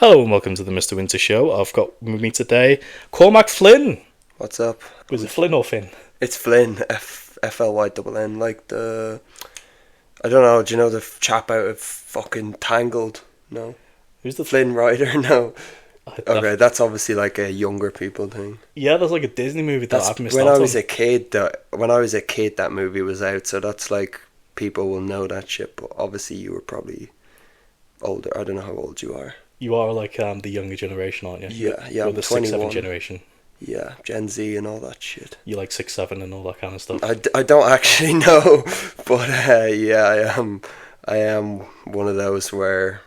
Hello and welcome to the Mr. Winter Show. I've got with me today Cormac Flynn. What's up? Was it Flynn or Finn? It's Flynn, F-L-Y-N-N, like the... I don't know, do you know the chap out of fucking Tangled? No? Who's the Flynn Rider? No. Okay, that's obviously like a younger people thing. Yeah, that's like a Disney movie that I've missed when out I was on. a kid, when I was a kid, that movie was out, so that's like, people will know that shit, but obviously you were probably older. I don't know how old you are. You are like the younger generation, aren't you? Yeah, You're I'm the 21. 6-7 generation. Yeah, Gen Z and all that shit. You like 6-7 and all that kind of stuff. I don't actually know, but yeah, I am one of those where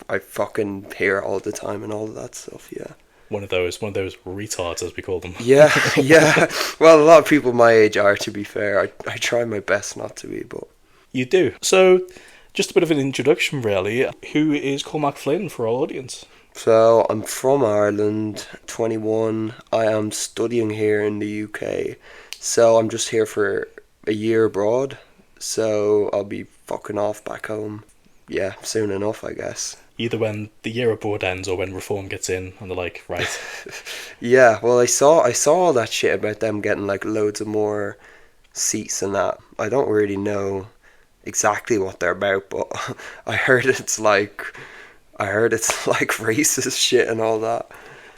I fucking hear all the time and all of that stuff. Yeah. One of those retards, as we call them. Yeah, yeah. Well, a lot of people my age are. To be fair, I try my best not to be, but You do. So, just a bit of an introduction, really. Who is Cormac Flynn for our audience? so I'm from Ireland, 21. I am studying here in the UK, so I'm just here for a year abroad. So I'll be fucking off back home. Yeah, soon enough, I guess. Either when the year abroad ends or when reform gets in and they're like, right. Yeah, well, I saw all that shit about them getting like loads of more seats and that. I don't really know exactly what they're about, but I heard it's like racist shit and all that.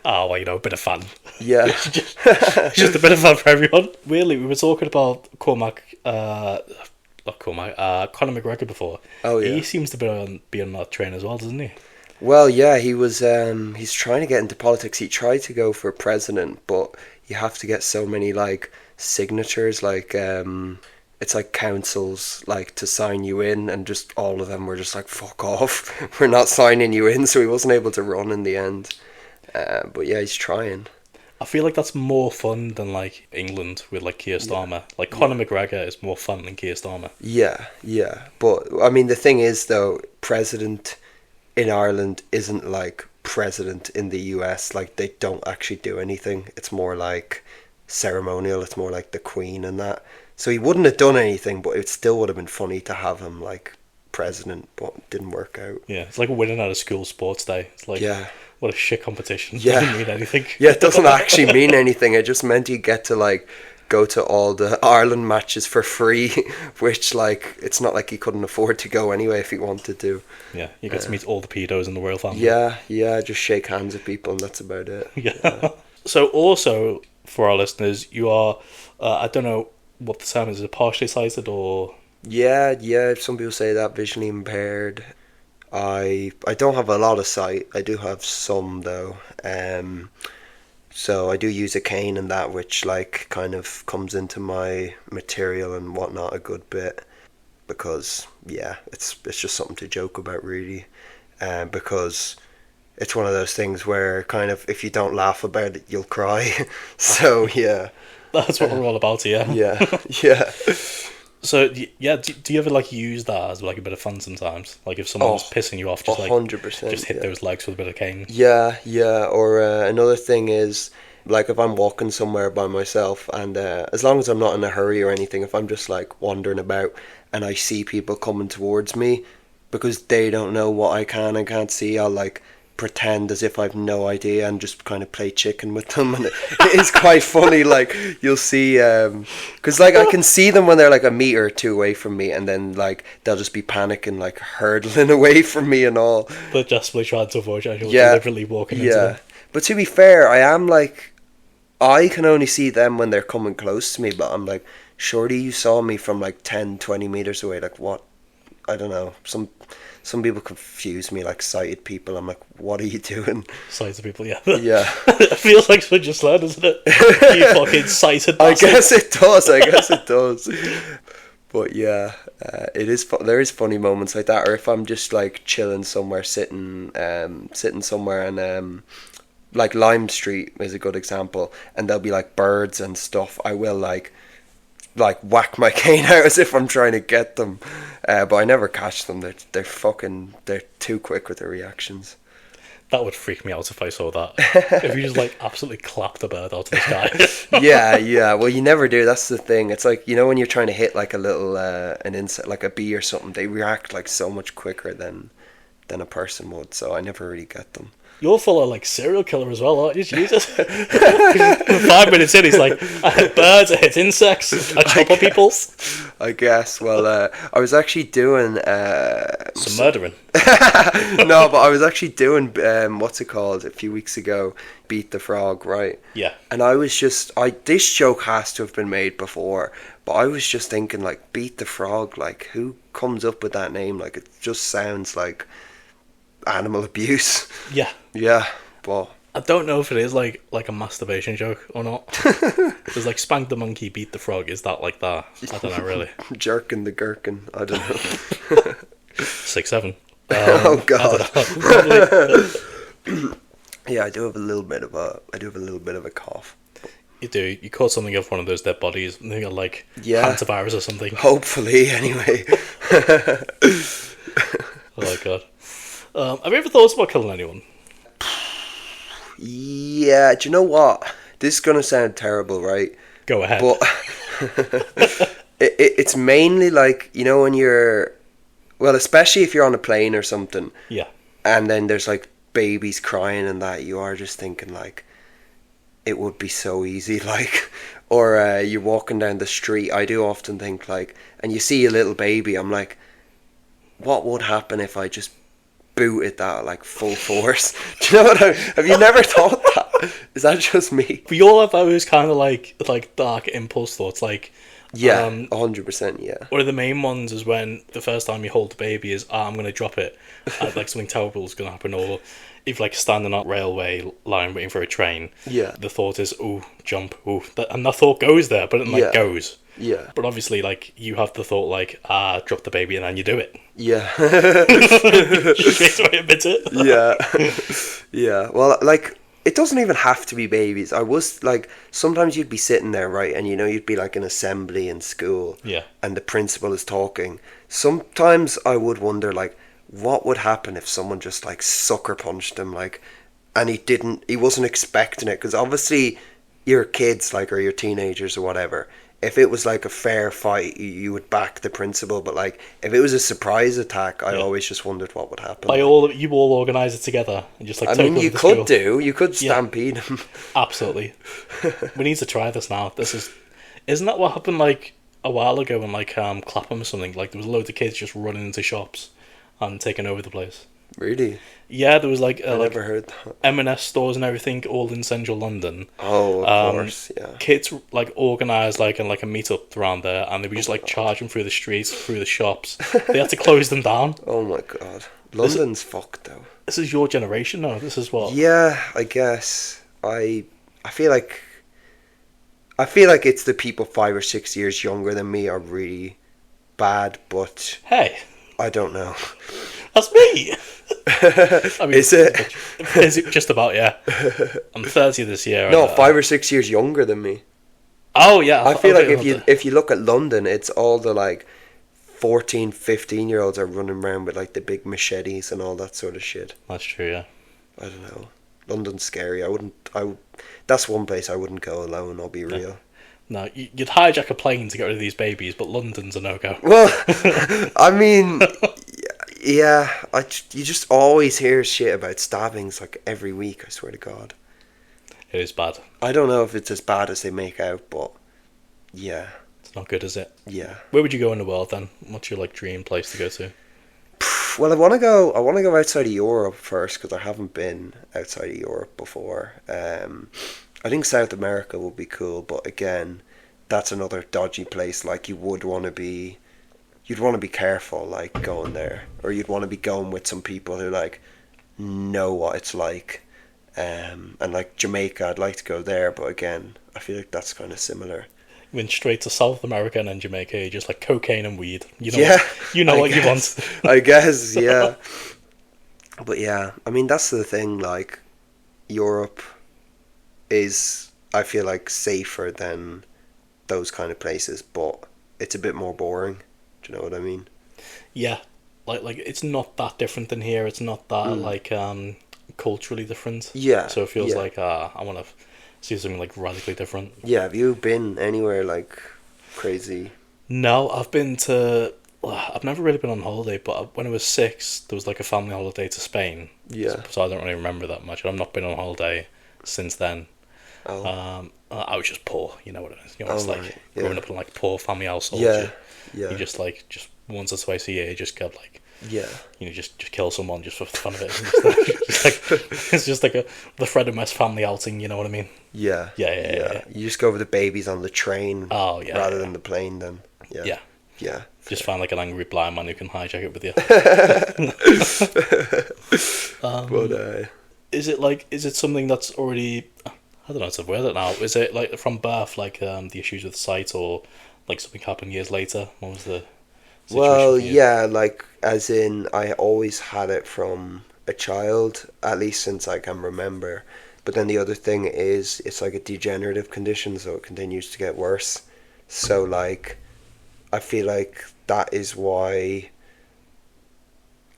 Oh, well, a bit of fun. Yeah. Just a bit of fun for everyone. Really, we were talking about Conor McGregor before. Oh yeah. He seems to be on that train as well, doesn't he? Well, yeah, he was. He's trying to get into politics. He tried to go for president, but you have to get so many like signatures, like it's like councils like to sign you in, and just all of them were just like, fuck off, we're not signing you in. So he wasn't able to run in the end. But yeah, he's trying. I feel like that's more fun than like England with like Keir Starmer. Like Conor McGregor is more fun than Keir Starmer. Yeah, yeah. But I mean, the thing is, though, president in Ireland isn't like president in the US. Like, they don't actually do anything. It's more like ceremonial. It's more like the Queen and that. So he wouldn't have done anything, but it still would have been funny to have him like president, but it didn't work out. Yeah, it's like winning at a school sports day. It's like, Yeah. what a shit competition. Yeah. It doesn't mean anything. Yeah, it doesn't actually mean anything. It just meant he'd get to like go to all the Ireland matches for free, which like it's not like he couldn't afford to go anyway if he wanted to. Yeah, you get to meet all the pedos in the royal family. Yeah, just shake hands with people and that's about it. Yeah. So also, for our listeners, you are, I don't know what the term is it partially sighted or... Yeah, some people say that, visually impaired. I don't have a lot of sight. I do have some though. So I do use a cane and that, which like kind of comes into my material and whatnot a good bit, because yeah, it's just something to joke about really, because it's one of those things where kind of if you don't laugh about it, you'll cry. So yeah, That's what we're all about here. yeah. So yeah, do you ever like use that as like a bit of fun sometimes? Like if someone's pissing you off, just like 100%, just hit those legs with a bit of cane. Yeah. Or another thing is, like if I'm walking somewhere by myself, and as long as I'm not in a hurry or anything, if I'm just like wandering about and I see people coming towards me, because they don't know what I can and can't see, I'll like pretend as if I've no idea and just kind of play chicken with them, and it is quite funny. Like you'll see, because like I can see them when they're like a meter or two away from me, and then like they'll just be panicking, like hurtling away from me and all. But just like trying to avoid you, and you're deliberately walking into them. But to be fair, I am like, I can only see them when they're coming close to me, but I'm like, surely you saw me from like 10, 20 meters away. Like what? I don't know. Some people confuse me like sighted people. I'm like, what are you doing? Sighted people, yeah. Yeah. It feels like such a slur, doesn't it? You fucking sighted bastard. I guess it does. But yeah, it is. There is funny moments like that, or if I'm just like chilling somewhere, sitting somewhere, and like Lime Street is a good example, and there'll be like birds and stuff. I will like whack my cane out as if I'm trying to get them, but I never catch them. They're too quick with their reactions. That would freak me out if I saw that. If you just like absolutely clapped a bird out of the sky. Yeah. Well, you never do. That's the thing. It's like, when you're trying to hit like a little an insect, like a bee or something, they react like so much quicker than a person would. So I never really get them. You're full of like serial killer as well, aren't you? Jesus. 5 minutes in, he's like, I hit birds, I hit insects, I chop up people. I guess. Well, I was actually doing Some murdering. no, but I was actually doing what's it called a few weeks ago, Beat the Frog, right? Yeah. And I was just, this joke has to have been made before, but I was just thinking like, Beat the Frog, like who comes up with that name? Like it just sounds like animal abuse. Yeah. Yeah, but I don't know if it is like a masturbation joke or not. There's like spank the monkey, beat the frog. Is that like that? I don't know really. Jerking the gherkin. I don't know. 6'7". Oh God. Probably. Yeah, I do have a little bit of a cough. You do. You caught something off one of those dead bodies. And they got like Yeah. hantavirus or something. Hopefully, anyway. Oh my God. Have you ever thought about killing anyone? Yeah, do you know what? This is gonna sound terrible, right? Go ahead. But it's mainly like, you know, when you're, well, especially if you're on a plane or something, Yeah. and then there's like babies crying and that, you are just thinking like, it would be so easy, like, or you're walking down the street. I do often think like, and you see a little baby, I'm like, what would happen if I just booted that like full force? Do you know what have you never thought that? Is that just me? We all have those kind of like dark impulse thoughts. Like, Yeah, 100%. Yeah. one of the main ones is when the first time you hold the baby is, I'm going to drop it. Like something terrible is going to happen. Or if like standing on a railway line waiting for a train. Yeah. The thought is, ooh, jump, ooh. And that thought goes there, but it like Yeah. goes. Yeah. But obviously, like, you have the thought like, drop the baby and then you do it. Yeah. Straight away admit it. Yeah. Yeah. Well, like, it doesn't even have to be babies. I was like, sometimes you'd be sitting there, right, and you know, you'd be like in assembly in school, Yeah. and the principal is talking. Sometimes I would wonder, like, what would happen if someone just like sucker punched him, like, and he wasn't expecting it, because obviously you're kids, like, or you're teenagers or whatever. If it was like a fair fight, you would back the principal, but like if it was a surprise attack, I always just wondered what would happen. You all organise it together and just like. I take mean, over you the could school. you could stampede him. Absolutely. We need to try this now. Isn't that what happened like a while ago in like Clapham or something? Like there was loads of kids just running into shops and taking over the place. Really? Yeah, there was like I never heard that. M&S stores and everything all in central London. Oh, of course, yeah. Kids like organised like a meetup around there, and they were just like charging through the streets, through the shops. They had to close them down. Oh my God, London's fucked though. This is your generation, though. This is what. Yeah, I guess. I feel like it's the people 5 or 6 years younger than me are really bad, but Hey, I don't know. that's me. I mean, Is it? Is it just about? Yeah, I'm 30 this year. No, and, 5 or 6 years younger than me. Oh yeah, I feel like okay, if you look at London, it's all the like 14, 15-year-olds are running around with like the big machetes and all that sort of shit. That's true. Yeah. I don't know. London's scary. That's one place I wouldn't go alone. I'll be real. No, you'd hijack a plane to get rid of these babies, but London's a no-go. Well, I mean, yeah, you just always hear shit about stabbings like every week. I swear to God. It is bad. I don't know if it's as bad as they make out, but yeah. It's not good, is it? Yeah. Where would you go in the world then? What's your like dream place to go to? Well, I want to go outside of Europe first because I haven't been outside of Europe before. I think South America would be cool, but again, that's another dodgy place. Like you'd want to be careful, like going there, or you'd want to be going with some people who like know what it's like. And like Jamaica, I'd like to go there, but again, I feel like that's kind of similar. Went straight to South America and then Jamaica, just like cocaine and weed. You know, Yeah, you know I what you guess. want. I guess, yeah. But yeah, I mean that's the thing. Like Europe is, I feel like, safer than those kind of places, but it's a bit more boring. Do you know what I mean? Yeah, like it's not that different than here. It's not that like culturally different. Yeah. So it feels yeah. like I want to see something like radically different. Yeah, have you been anywhere like crazy? No, I've been to I've never really been on holiday, but when I was 6, there was like a family holiday to Spain. Yeah. So I don't really remember that much. I've not been on holiday since then. Oh. I was just poor, you know what it is. You know, Oh, it's like right. growing Yeah. up in like poor family households. Yeah. You Yeah. just once or twice a year, you just get like, Yeah. you know, just kill someone just for the fun of it. It's just like the Fred and West family outing. You know what I mean? Yeah. Yeah. You just go with the babies on the train Oh yeah. rather than the plane then. Yeah. Yeah. Yeah. Just find like an angry blind man who can hijack it with you. But Is it something that's already, I don't know how to word it now. Is it like from birth, like the issues with sight, or like something happened years later? What was the situation well, for you? yeah, like as in I always had it from a child, at least since I can remember. But then the other thing is it's like a degenerative condition, so it continues to get worse. So like I feel like that is why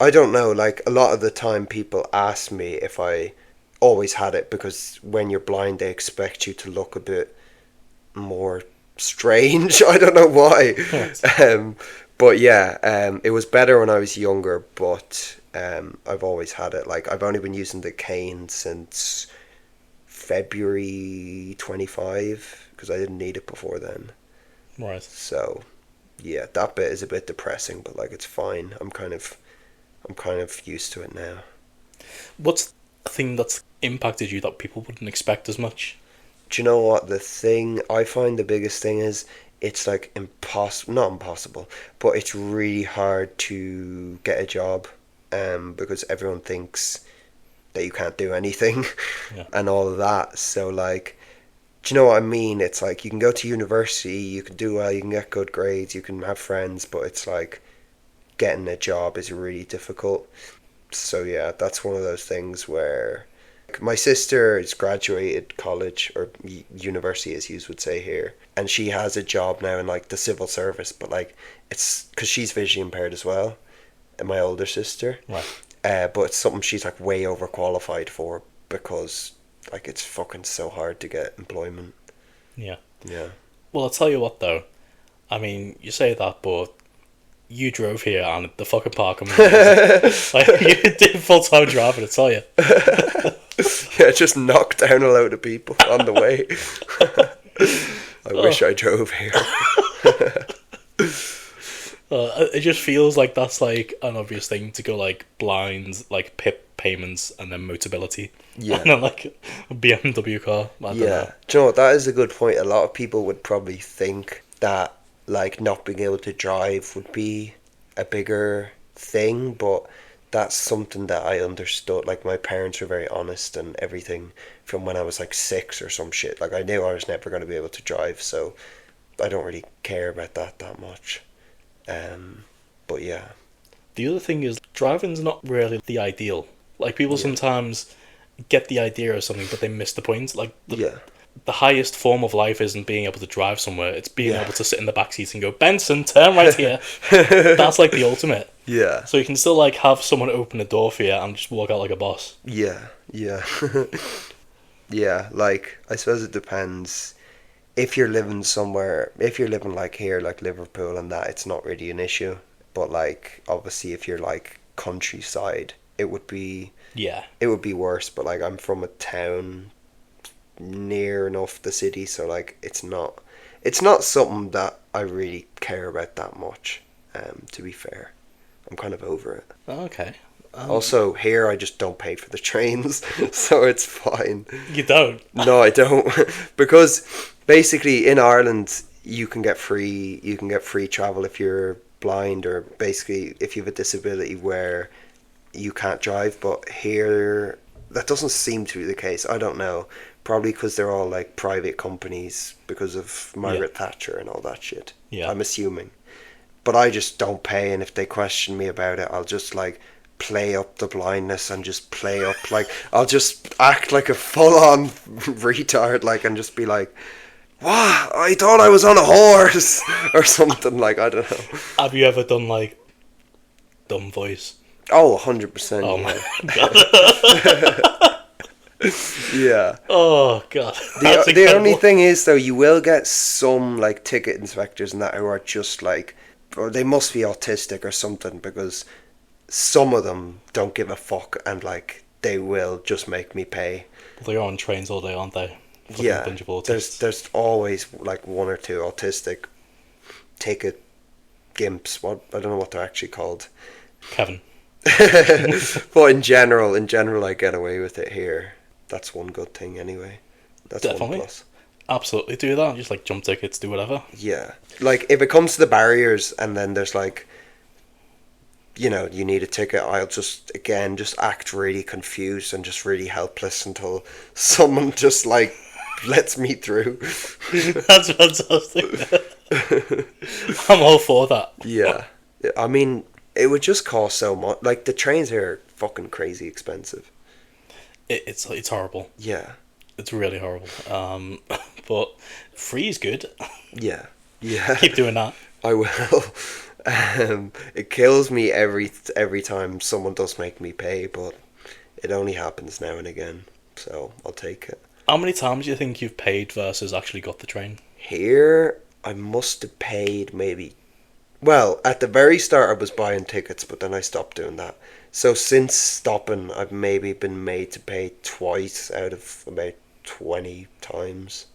I don't know, like a lot of the time people ask me if I always had it, because when you're blind they expect you to look a bit more strange. I don't know why. Right. But yeah, it was better when I was younger, but I've always had it. Like I've only been using the cane since February 25 because I didn't need it before then. Right. So yeah, that bit is a bit depressing, but like it's fine. I'm kind of used to it now. What's a thing that's impacted you that people wouldn't expect as much? Do you know what the thing I find the biggest thing is? It's like not impossible, but it's really hard to get a job, because everyone thinks that you can't do anything, Yeah. and all of that. So like, do you know what I mean? It's like you can go to university, you can do well, you can get good grades, you can have friends, but it's like getting a job is really difficult. So yeah, that's one of those things where my sister has graduated college or university, as you would say here, and she has a job now in like the civil service, but like it's because she's visually impaired as well, and my older sister. Right. But it's something she's like way overqualified for because like it's fucking so hard to get employment. Yeah. Yeah. Well, I'll tell you what though. I mean, you say that, but you drove here and the fucking parking was amazing. Like, you did full-time driving, I tell you. Yeah, just knocked down a load of people on the way. I wish I drove here. It just feels like that's like an obvious thing to go like blind, like PIP payments, and then Motability. Yeah. And then like a BMW car. I don't Yeah. know. Do you know what? That is a good point. A lot of people would probably think that like not being able to drive would be a bigger thing, but that's something that I understood. Like my parents were very honest and everything from when I was like 6 or some shit. Like I knew I was never going to be able to drive, so I don't really care about that much. But yeah. The other thing is driving's not really the ideal. Like people sometimes get the idea of something, but they miss the point. Like the highest form of life isn't being able to drive somewhere. It's being able to sit in the back seat and go, Benson, turn right here. That's like the ultimate. Yeah. So you can still like have someone open a door for you and just walk out like a boss. Yeah. Yeah, like I suppose it depends. If you're living somewhere, if you're living like here, like Liverpool and that, it's not really an issue. But like obviously if you're like countryside, it would be worse. But like I'm from a town near enough the city, so like it's not something that I really care about that much. To be fair, I'm kind of over it. Okay. Also, here I just don't pay for the trains, so it's fine. You don't? No, I don't, because basically in Ireland you can get free travel if you're blind, or basically if you have a disability where you can't drive. But here that doesn't seem to be the case. I don't know. Probably because they're all like private companies because of Margaret Thatcher and all that shit. Yeah. I'm assuming. But I just don't pay, and if they question me about it, I'll just like play up the blindness and just play up like I'll just act like a full-on retard, like, and just be like, "What? I thought I was on a horse," or something. Like, I don't know. Have you ever done like dumb voice? Oh, 100%. Oh yeah. my god. Yeah. Oh god. The only thing is though, you will get some like ticket inspectors and that who are just like or they must be autistic or something, because some of them don't give a fuck and like they will just make me pay. They're on trains all day, aren't they? Fucking Yeah, bunch of autists. there's always like one or two autistic ticket gimps. What, I don't know what they're actually called. Kevin. But in general, I get away with it here. That's one good thing anyway. That's Definitely. one plus. Absolutely do that. Just like jump tickets, do whatever. Yeah. Like if it comes to the barriers and then there's like, you know, you need a ticket, I'll just act really confused and just really helpless until someone just like lets me through. That's fantastic. I'm all for that. Yeah. I mean, it would just cost so much. Like the trains here are fucking crazy expensive. It's horrible. Yeah. It's really horrible. But free is good. Yeah. Yeah. Keep doing that. I will. It kills me every time someone does make me pay, but it only happens now and again, so I'll take it. How many times do you think you've paid versus actually got the train? Here, I must have paid maybe... Well, at the very start I was buying tickets, but then I stopped doing that. So since stopping, I've maybe been made to pay twice out of about 20 times.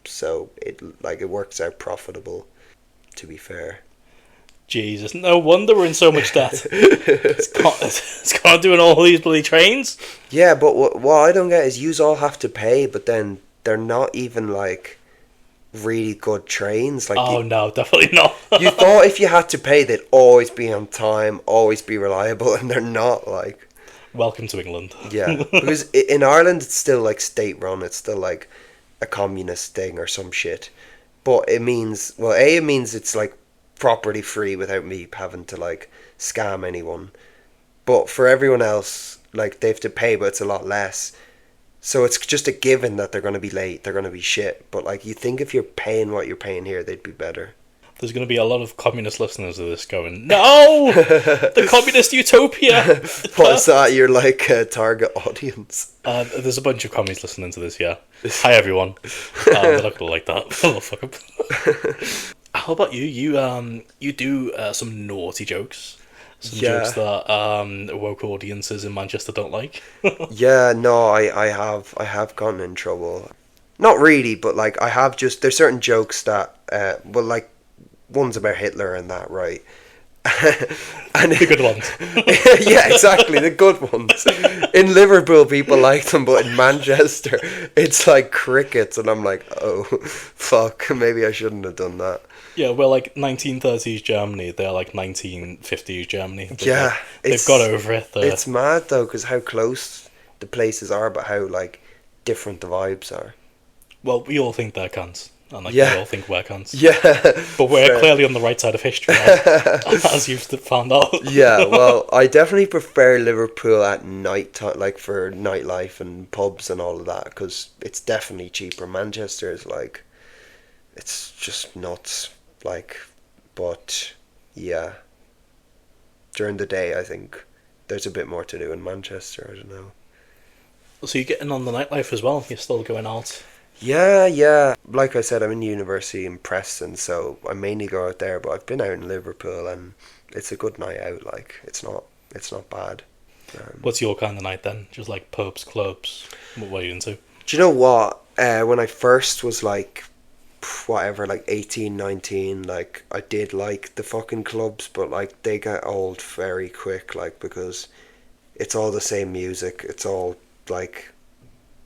So it works out profitable, to be fair. Jesus, no wonder we're in so much debt. It's gone doing all these bloody trains. Yeah, but what I don't get is yous all have to pay, but then they're not even like really good trains. Like, oh no, definitely not. You thought if you had to pay, they'd always be on time, always be reliable, and they're not. Like, welcome to England. Yeah, because in Ireland it's still like state run. It's still like a communist thing or some shit. But it means, well, it means it's like property free without me having to like scam anyone. But for everyone else, like they have to pay, but it's a lot less. So it's just a given that they're going to be late, they're going to be shit. But like, you think if you're paying what you're paying here, they'd be better. There's going to be a lot of communist listeners of this going, no! The communist utopia! What's that? You're like a target audience. There's a bunch of communists listening to this, yeah. Hi everyone. They're not going to like that. Oh, fuck up. How about you? You do some naughty jokes. Some jokes that woke audiences in Manchester don't like. Yeah, no, I have gotten in trouble. Not really, but like I have just, there's certain jokes that well, like one's about Hitler and that, right? And the good ones. Yeah, exactly, the good ones. In Liverpool people like them, but in Manchester it's like crickets, and I'm like, oh fuck, maybe I shouldn't have done that. Yeah, well, like 1930s Germany, they're like 1950s Germany. They've got over it. It's mad though, because how close the places are, but how like different the vibes are. Well, we all think they're cunts, and like we all think we're cunts. Yeah, but we're clearly on the right side of history, as you've found out. Yeah, well, I definitely prefer Liverpool at night time, like for nightlife and pubs and all of that, because it's definitely cheaper. Manchester is like, it's just nuts. Like, but yeah, during the day I think there's a bit more to do in Manchester. I don't know. So you're getting on the nightlife as well? You're still going out? Yeah. Like I said, I'm in university in Preston, so I mainly go out there. But I've been out in Liverpool, and it's a good night out. Like, it's not bad. What's your kind of night then? Just like pubs, clubs? What are you into? Do you know what? When I first was like, whatever, like 18, 19, like I did like the fucking clubs, but like they get old very quick, like, because it's all the same music. It's all like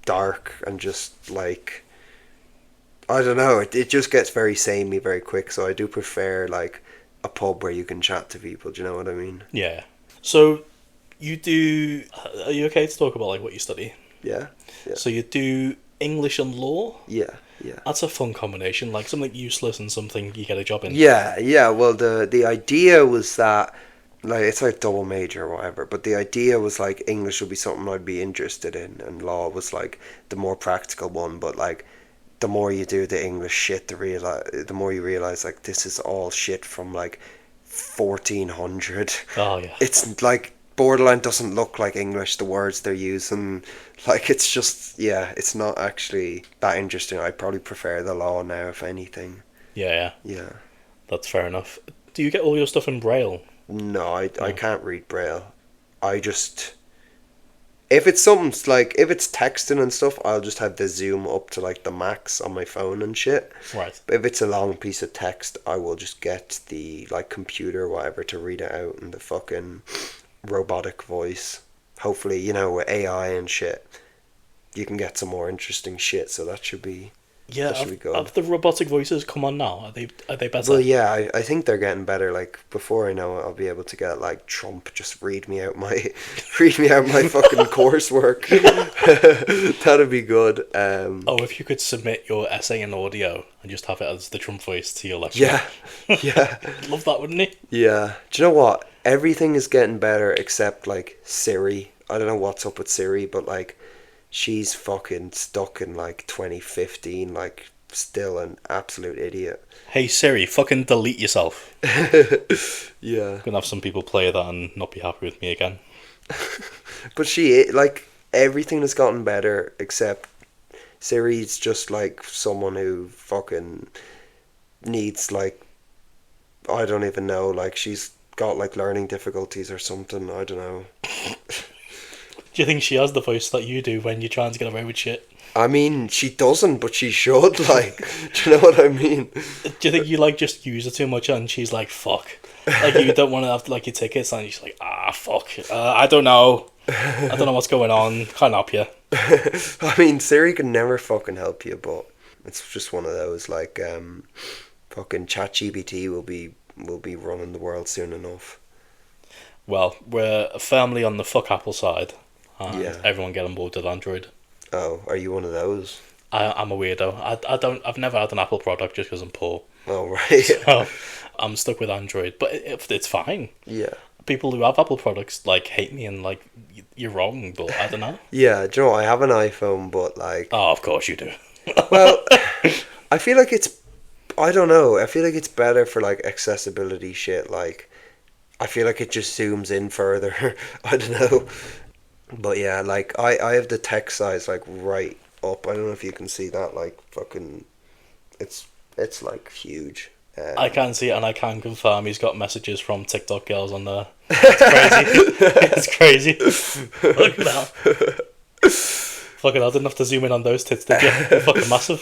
dark and just like, I don't know, it just gets very samey very quick. So I do prefer like a pub where you can chat to people. Do you know what I mean? Yeah. So you do, are you okay to talk about like what you study? Yeah. So you do English and law? Yeah. That's a fun combination, like something useless and something you get a job in. Yeah. Well, the idea was that, like, it's like double major or whatever, but the idea was like English would be something I'd be interested in, and law was like the more practical one. But like, the more you do the English shit, the more you realize like this is all shit from like 1400. Oh yeah. It's like borderline doesn't look like English, the words they're using. Like, it's just, yeah, it's not actually that interesting. I probably prefer the law now, if anything. Yeah. Yeah. That's fair enough. Do you get all your stuff in Braille? No, I can't read Braille. I just... If it's something like, if it's texting and stuff, I'll just have the zoom up to like the max on my phone and shit. Right. But if it's a long piece of text, I will just get the like computer or whatever to read it out in the fucking robotic voice. Hopefully, you know, with AI and shit, you can get some more interesting shit. So that should be... Yeah, have the robotic voices come on now? Are they better? Well, yeah, I think they're getting better. Like, before I know it, I'll be able to get like Trump just read me out my fucking coursework. That'd be good. If you could submit your essay in audio and just have it as the Trump voice to your lecture. Yeah, yeah. Love that, wouldn't you? Yeah. Do you know what? Everything is getting better except like Siri. I don't know what's up with Siri, but like, she's fucking stuck in like 2015, like still an absolute idiot. Hey Siri, fucking delete yourself. Yeah. Gonna have some people play that and not be happy with me again. But like, everything has gotten better except Siri's just like someone who fucking needs like, I don't even know, like she's got like learning difficulties or something, I don't know. Do you think she has the voice that you do when you're trying to get away with shit? I mean, she doesn't, but she should, like, do you know what I mean? Do you think you, like, just use her too much and she's like, fuck? Like, you don't want to have, like, your tickets and she's like, fuck, I don't know. I don't know what's going on, can't help you. I mean, Siri can never fucking help you, but it's just one of those, like, fucking ChatGPT will be running the world soon enough. Well, we're firmly on the fuck Apple side. Yeah. Everyone get on board with Android. Oh, are you one of those? I'm a weirdo. I've never had an Apple product just because I'm poor. Oh, right. So I'm stuck with Android, but it's fine. Yeah. People who have Apple products like hate me and like you're wrong, but I don't know. Yeah, do you know what? I have an iPhone, but like... Oh, of course you do. Well, I feel like I don't know. I feel like it's better for like accessibility shit. Like, I feel like it just zooms in further. I don't know. But yeah, like, I have the text size, like, right up. I don't know if you can see that, like, fucking... It's like, huge. I can see it, and I can confirm he's got messages from TikTok girls on there. It's crazy. It's crazy. Look at that. Fucking, I didn't have to zoom in on those tits, did you? They're fucking massive.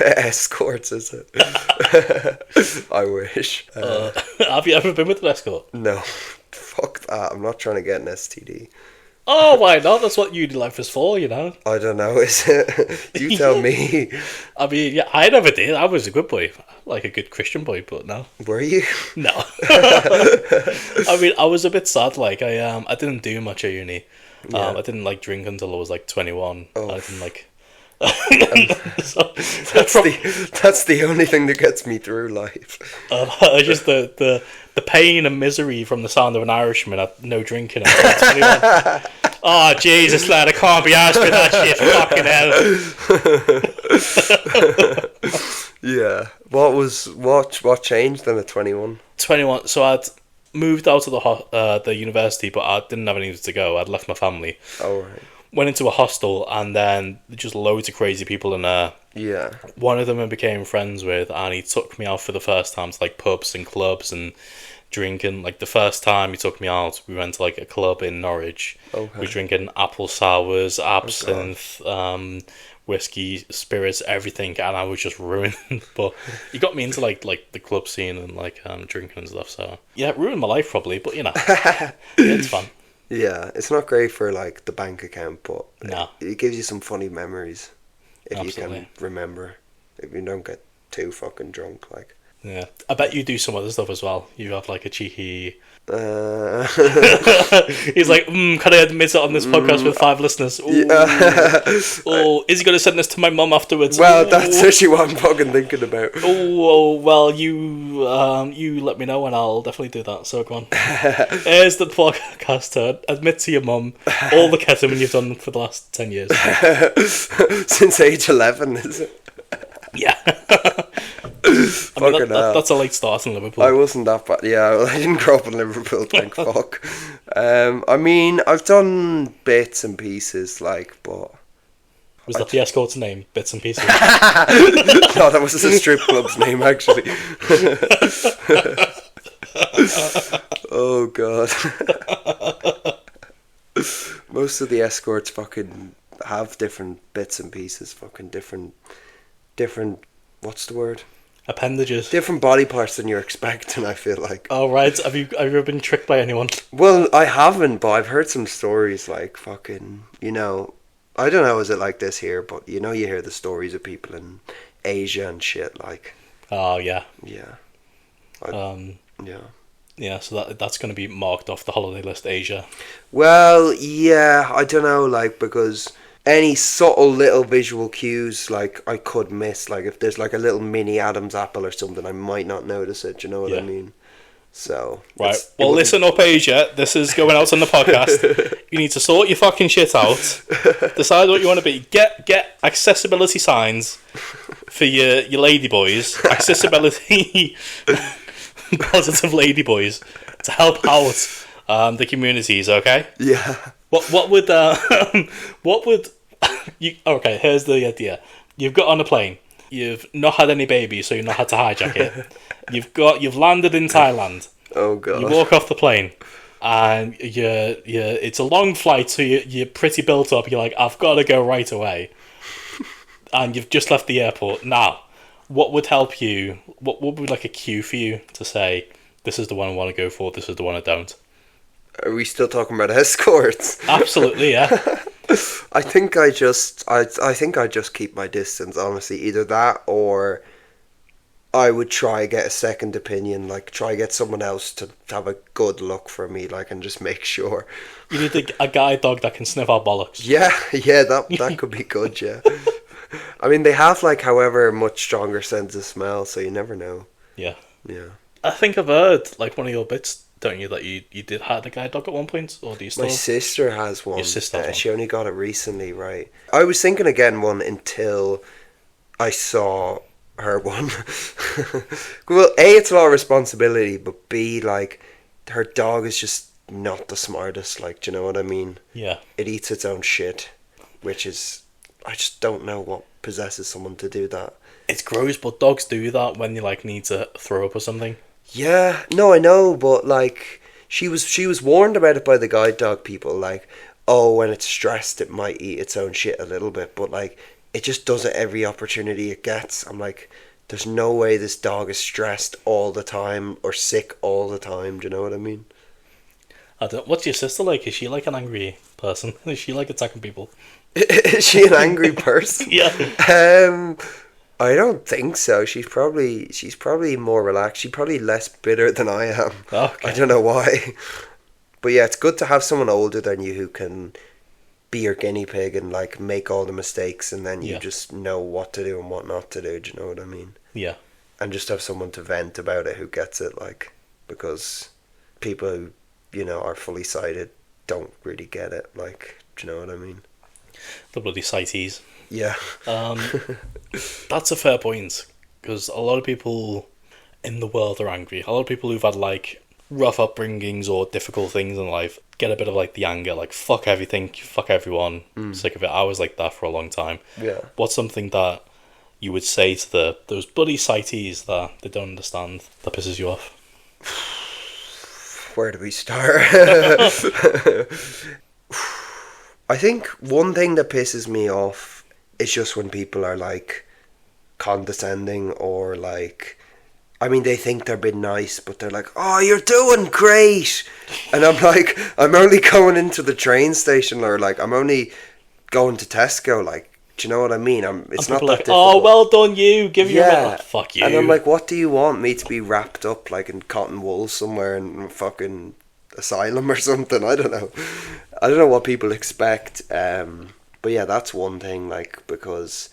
Escorts, is it? I wish. Have you ever been with an escort? No. Fuck that. I'm not trying to get an STD. Oh, why not? That's what uni life is for, you know. I don't know, is it? You tell me. I mean, yeah, I never did. I was a good boy. Like a good Christian boy, but no. Were you? No. I mean, I was a bit sad. Like, I didn't do much at uni. Yeah. I didn't, like, drink until I was, like, 21. Oh. I didn't, like... That's the only thing that gets me through life. Just the pain and misery from the sound of an Irishman at no drinking until 21. Oh Jesus, lad! I can't be asked for that shit. Fucking hell. Yeah. What changed then at 21? 21. So I'd moved out of the university, but I didn't have anywhere to go. I'd left my family. Oh right. Went into a hostel, and then just loads of crazy people in there. Yeah. One of them I became friends with, and he took me out for the first time to like pubs and clubs and drinking. Like the first time he took me out, we went to like a club in Norwich. Okay. We were drinking apple sours, absinthe, whiskey, spirits, everything, and I was just ruined. But he got me into like the club scene and like drinking and stuff. So yeah, it ruined my life probably, but you know, it's fun. Yeah, it's not great for like the bank account, but no. it gives you some funny memories if Absolutely. you can remember. If you don't get too fucking drunk, like. Yeah, I bet you do some other stuff as well. You have like a cheeky. He's like, can I admit it on this podcast with 5 listeners? Ooh. Yeah. Oh, is he going to send this to my mum afterwards? Well, Ooh. that's actually what I'm fucking thinking about. Oh, well, you let me know and I'll definitely do that. So go on. Here's the podcast to admit to your mum all the ketamine you've done for the last 10 years. Since age 11, is it? Yeah. I mean, that's a late start in Liverpool. I wasn't that bad. Yeah, I didn't grow up in Liverpool, thank fuck. I mean, I've done bits and pieces, like, but... Was that the escort's name? Bits and Pieces? No, that was a strip club's name, actually. Oh god. Most of the escorts fucking have different bits and pieces, fucking different, what's the word? Appendages. Different body parts than you're expecting, I feel like. Oh, right. Have you ever been tricked by anyone? Well, I haven't, but I've heard some stories like fucking, I don't know, is it like this here, but you hear the stories of people in Asia and shit, like. Oh, yeah. Yeah. Yeah. Yeah, so that's going to be marked off the holiday list, Asia. Well, yeah, I don't know, like, because any subtle little visual cues, like, I could miss. Like, if there's, like, a little mini Adam's apple or something, I might not notice it, do you know what I mean? So... Right, well, listen up, Asia. This is going out on the podcast. You need to sort your fucking shit out. Decide what you want to be. Get accessibility signs for your ladyboys. Accessibility... positive ladyboys to help out the communities, okay? Yeah. What would you? Okay, here's the idea. You've got on a plane. You've not had any babies, so you've not had to hijack it. You've landed in Thailand. Oh god. You walk off the plane, and it's a long flight, so you're pretty built up. You're like, I've got to go right away, and you've just left the airport now. What would help you? What would be like a cue for you to say, this is the one I want to go for, this is the one I don't? Are we still talking about escorts? Absolutely, yeah. I think I just keep my distance, honestly. Either that or I would try get a second opinion, like try get someone else to have a good look for me, like, and just make sure. You need a guide dog that can sniff out bollocks. Yeah, that could be good, yeah. I mean, they have, like, however much stronger sense of smell, so you never know. Yeah. Yeah. I think I've heard, like, one of your bits, don't you, that you did have a guide dog at one point, or do you still? My sister has one. Your sister has one. She only got it recently, right? I was thinking of getting one until I saw her one. Well, A, it's a lot of responsibility, but B, like, her dog is just not the smartest, like, do you know what I mean? Yeah. It eats its own shit, which is... I just don't know what possesses someone to do that. It's gross, but dogs do that when you, like, need to throw up or something. Yeah, no, I know, but, like, she was warned about it by the guide dog people, like, oh, when it's stressed, it might eat its own shit a little bit, but, like, it just does it every opportunity it gets. I'm like, there's no way this dog is stressed all the time or sick all the time, do you know what I mean? What's your sister like? Is she, like, an angry person? Is she, like, attacking people? Is she an angry person? Yeah. I don't think so. She's probably more relaxed. She's probably less bitter than I am. Okay. I don't know why. But yeah, it's good to have someone older than you who can be your guinea pig and, like, make all the mistakes, and then you just know what to do and what not to do. Do you know what I mean? Yeah. And just have someone to vent about it who gets it, like, because people who, are fully sighted don't really get it. Like, do you know what I mean? The bloody sighties. Yeah. That's a fair point, because a lot of people in the world are angry. A lot of people who've had, like, rough upbringings or difficult things in life get a bit of, like, the anger, like, fuck everything, fuck everyone, sick of it. I was like that for a long time. Yeah. What's something that you would say to those bloody sighties that they don't understand, that pisses you off? Where do we start? I think one thing that pisses me off is just when people are, like, condescending or, like, I mean, they think they're being nice, but they're like, oh, you're doing great. And I'm like, I'm only going into the train station, or, like, I'm only going to Tesco, like, do you know what I mean? It's not that like, difficult. oh, well done you, give you a minute. Fuck you. And I'm like, what do you want me to be wrapped up, like, in cotton wool somewhere in fucking asylum or something? I don't know what people expect. But yeah, that's one thing, like, because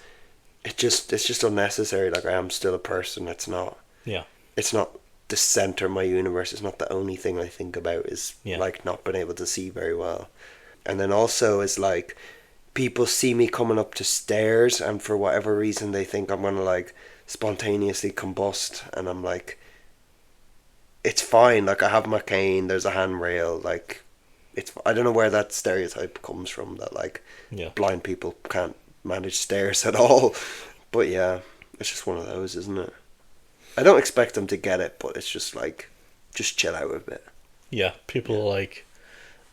it's just unnecessary. Like, I am still a person. It's not the center of my universe. It's not the only thing I think about is like not being able to see very well. And then also is, like, people see me coming up to stairs, and for whatever reason they think I'm gonna, like, spontaneously combust, and I'm like, it's fine, like, I have my cane, there's a handrail, like, I don't know where that stereotype comes from, that, like, blind people can't manage stairs at all. But yeah, it's just one of those, isn't it? I don't expect them to get it, but it's just like, just chill out a bit. Yeah, people are like,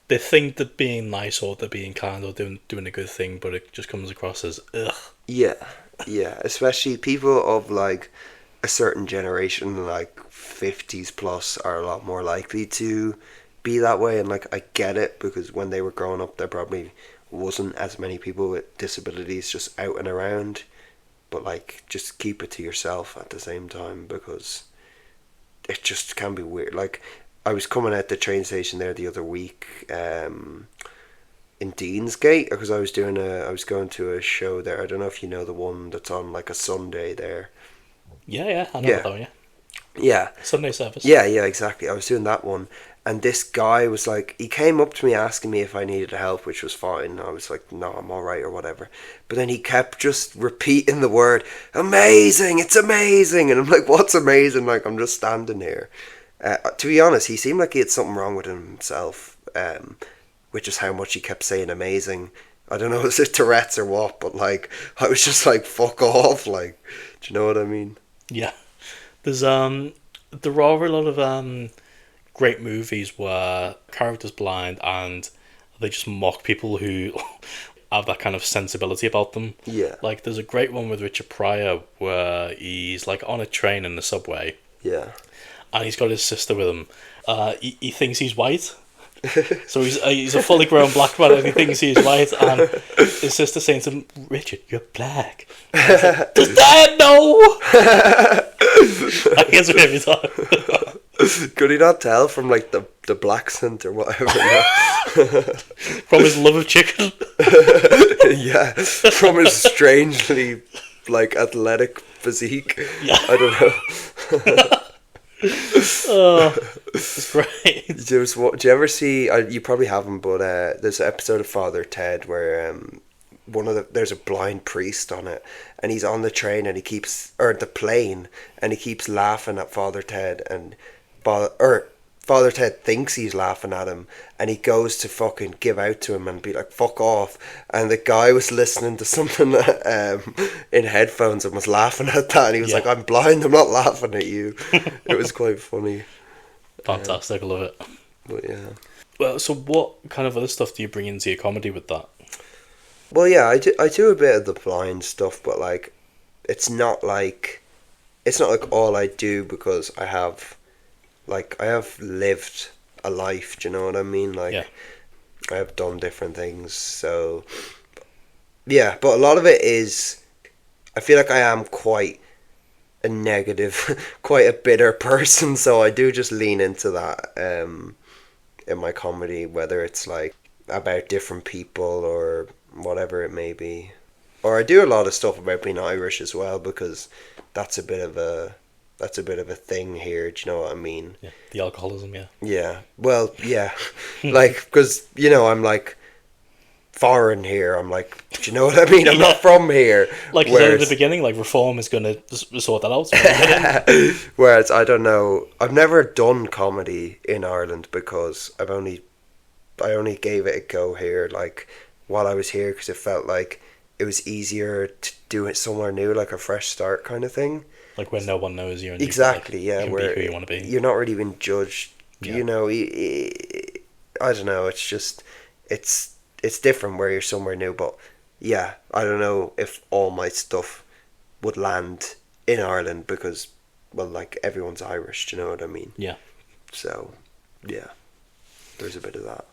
they think they're being nice or they're being kind or doing a good thing, but it just comes across as ugh. Yeah, yeah. Especially people of like a certain generation, like 50s plus, are a lot more likely to be that way. And like, I get it, because when they were growing up, there probably wasn't as many people with disabilities just out and around. But like, just keep it to yourself at the same time, because it just can be weird. Like, I was coming out the train station there the other week, in Deansgate, because I was going to a show there. I don't know if you know the one that's on like a Sunday there. Yeah, I know Yeah. that one, yeah. Yeah. Sunday service. Yeah, exactly. I was doing that one, and this guy was like, he came up to me asking me if I needed help, which was fine. I was like, no, I'm alright or whatever. But then he kept just repeating the word, amazing, it's amazing. And I'm like, what's amazing? Like, I'm just standing here. To be honest, he seemed like he had something wrong with himself, which is how much he kept saying amazing. I don't know, is it Tourette's or what, but like, I was just like, fuck off, like, do you know what I mean? Yeah. There are a lot of great movies where characters blind and they just mock people who have that kind of sensibility about them. Yeah. Like, there's a great one with Richard Pryor where he's like on a train in the subway. Yeah. And he's got his sister with him. He thinks he's white. So he's a fully grown black man and he thinks he's white, and his sister saying to him, Richard, you're black. Like, does Dad know? I guess every time. Could he not tell from like the black scent or whatever? From his love of chicken. Yeah, from his strangely like athletic physique. Yeah. I don't know. Oh, it's great. Do you ever see? You probably haven't, but there's an episode of Father Ted where there's a blind priest on it, and he's on the train and the plane, and he keeps laughing at Father Ted, and Father Ted thinks he's laughing at him, and he goes to fucking give out to him and be like, fuck off. And the guy was listening to something in headphones and was laughing at that, and he was like, I'm blind, I'm not laughing at you. It was quite funny. Fantastic, I love it. But yeah. Well, so what kind of other stuff do you bring into your comedy with that? Well, yeah, I do a bit of the blind stuff, but like, it's not like all I do, because I have lived a life, do you know what I mean? Like, yeah. I have done different things, so yeah, but a lot of it is, I feel like I am quite a negative, quite a bitter person, so I do just lean into that in my comedy, whether it's like about different people or whatever it may be. Or I do a lot of stuff about being Irish as well, because that's a bit of a thing here, do you know what I mean? Yeah, the alcoholism, yeah. Yeah, well, yeah. Like, because, you know, I'm like foreign here. I'm like, do you know what I mean? I'm not from here. Like you said at the beginning, like reform is going to sort that out. Whereas, I don't know, I've never done comedy in Ireland, because I only gave it a go here, like, while I was here, because it felt like it was easier to do it somewhere new, like a fresh start kind of thing. Like when no one knows you. And exactly, you yeah. Where be who you want to be. You're not really being judged. Yeah. You know, I don't know. It's just, it's different where you're somewhere new. But yeah, I don't know if all my stuff would land in Ireland, because, well, like, everyone's Irish. Do you know what I mean? Yeah. So, yeah, there's a bit of that.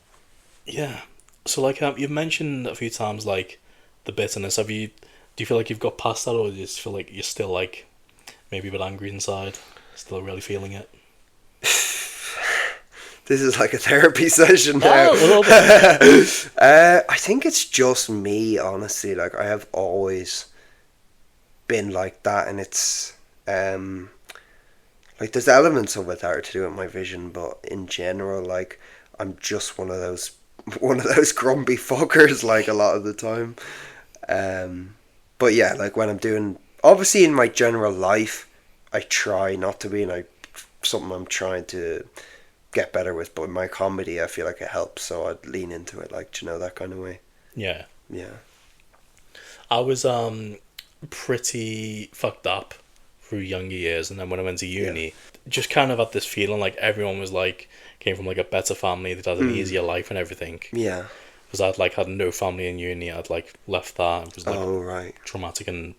Yeah. So, like, you've mentioned a few times, like, the bitterness. Do you feel like you've got past that, or do you just feel like you're still, like, maybe a bit angry inside, still really feeling it? This is like a therapy session now. Oh, a little bit. I think it's just me, honestly. Like, I have always been like that, and it's like, there's elements of it that are to do with my vision, but in general, like, I'm just one of those grumpy fuckers, like, a lot of the time. But yeah, like, when I'm doing, obviously in my general life, I try not to be, and something I'm trying to get better with, but in my comedy, I feel like it helps, so I'd lean into it, like, you know, that kind of way. Yeah. Yeah. I was pretty fucked up through younger years, and then when I went to uni, just kind of had this feeling like everyone was like came from like a better family that had an easier life and everything. Yeah. Because I'd like had no family in uni. I'd like left that. It was like right. traumatic and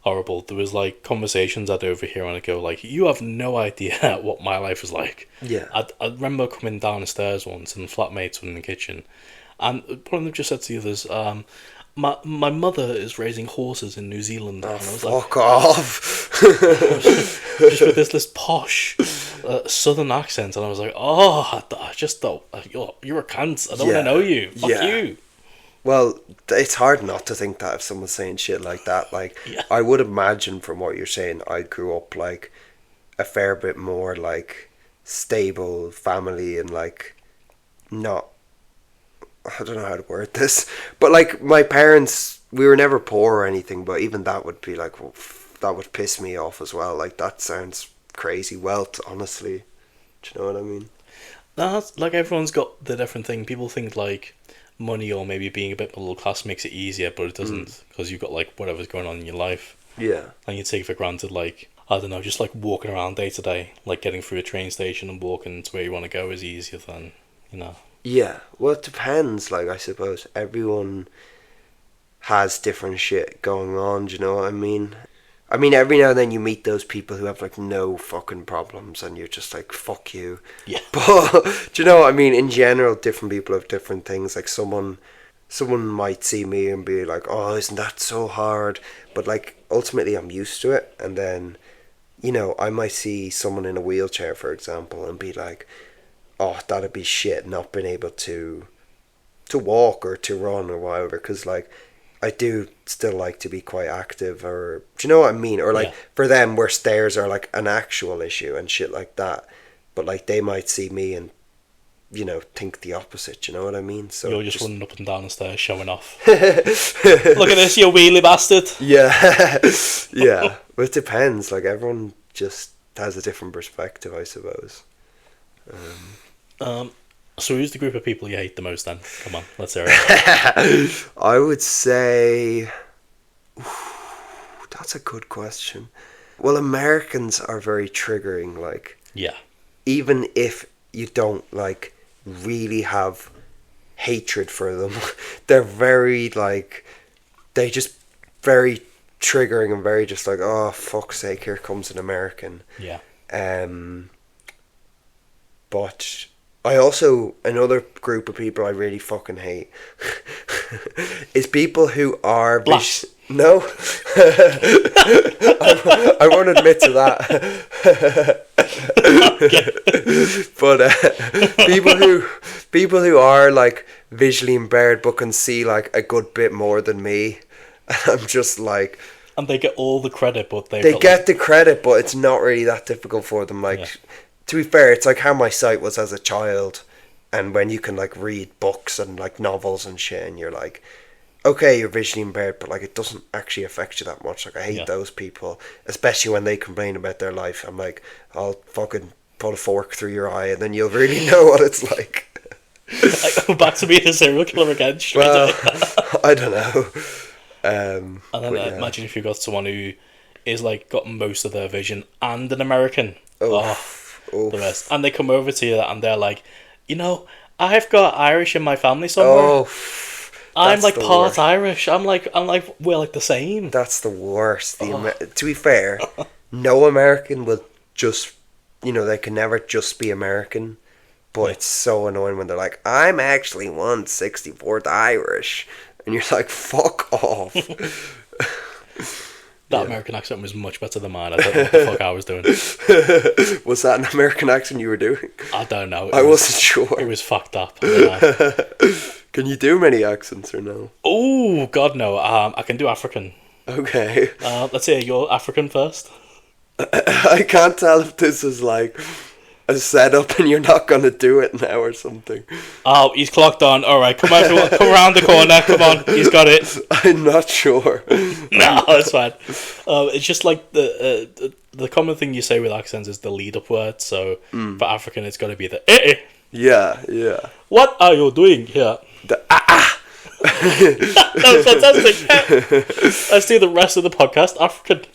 horrible. There was like conversations I'd overhear and I'd go like, you have no idea what my life was like. Yeah. I remember coming down the stairs once and flatmates were in the kitchen, and one of them just said to the others, my mother is raising horses in New Zealand. Oh, and I was fuck off. just with this posh southern accent, and I was like, oh, I just thought, you're a cunt. I don't want to know you. Fuck you. Well, it's hard not to think that if someone's saying shit like that. Like, I would imagine from what you're saying, I grew up like a fair bit more like stable family and like not, I don't know how to word this, but like my parents, we were never poor or anything, but even that would be like, that would piss me off as well. Like, that sounds crazy wealth, honestly. Do you know what I mean? That's like, everyone's got the different thing. People think like money or maybe being a bit middle class makes it easier, but it doesn't, because you've got like whatever's going on in your life. Yeah. And you take for granted, like, I don't know, just like walking around day to day, like getting through a train station and walking to where you want to go is easier than, you know. Yeah, well, it depends. Like, I suppose everyone has different shit going on. Do you know what I mean? I mean, every now and then you meet those people who have like no fucking problems, and you're just like, fuck you. Yeah. But do you know what I mean? In general, different people have different things. Like, someone might see me and be like, oh, isn't that so hard? But like, ultimately, I'm used to it. And then, you know, I might see someone in a wheelchair, for example, and be like, oh, that'd be shit not being able to walk or to run or whatever, because like, I do still like to be quite active, or do you know what I mean? Or like, for them, where stairs are like an actual issue and shit like that, but like, they might see me and, you know, think the opposite. You know what I mean? So you're just running up and down the stairs showing off. Look at this, you wheelie bastard. Yeah. Yeah. But it depends. Like, everyone just has a different perspective, I suppose. So who's the group of people you hate the most then? Come on, let's hear it. I would say, that's a good question. Well, Americans are very triggering, like, yeah, even if you don't like really have hatred for them, they're very like, they just very triggering and very just like, oh, fuck's sake, here comes an American. Yeah. But I also, another group of people I really fucking hate is people who are no. I won't admit to that. But people who are like visually impaired but can see like a good bit more than me, I'm just like, and they get all the credit, but they get the credit, but it's not really that difficult for them. Like, to be fair, it's like how my sight was as a child, and when you can like read books and like novels and shit, and you're like, okay, you're visually impaired, but like, it doesn't actually affect you that much. Like, I hate those people, especially when they complain about their life. I'm like, I'll fucking put a fork through your eye, and then you'll really know what it's like. I go back to being a serial killer again. Well, I don't know. And then imagine if you got someone who is like got most of their vision and an American. The rest. And they come over to you and they're like, you know, I've got Irish in my family somewhere. I'm like part worst. Irish. I'm like we're like the same. That's the worst. To be fair, no American will just, you know, they can never just be American. But it's so annoying when they're like, I'm actually 1/64th Irish, and you're like, fuck off. That American accent was much better than mine. I don't know what the fuck I was doing. Was that an American accent you were doing? I don't know. I wasn't sure. It was fucked up. Can you do many accents or no? Oh, God, no. I can do African. Okay. Let's hear your African first. I can't tell if this is like a setup and you're not going to do it now or something. Oh, he's clocked on. All right, come on, everyone. Come around the corner. Come on, he's got it. I'm not sure. No, it's fine. It's just like the common thing you say with accents is the lead-up word. So for African, it's got to be the eh. Yeah, yeah. What are you doing here? The That was fantastic. Let's do the rest of the podcast African.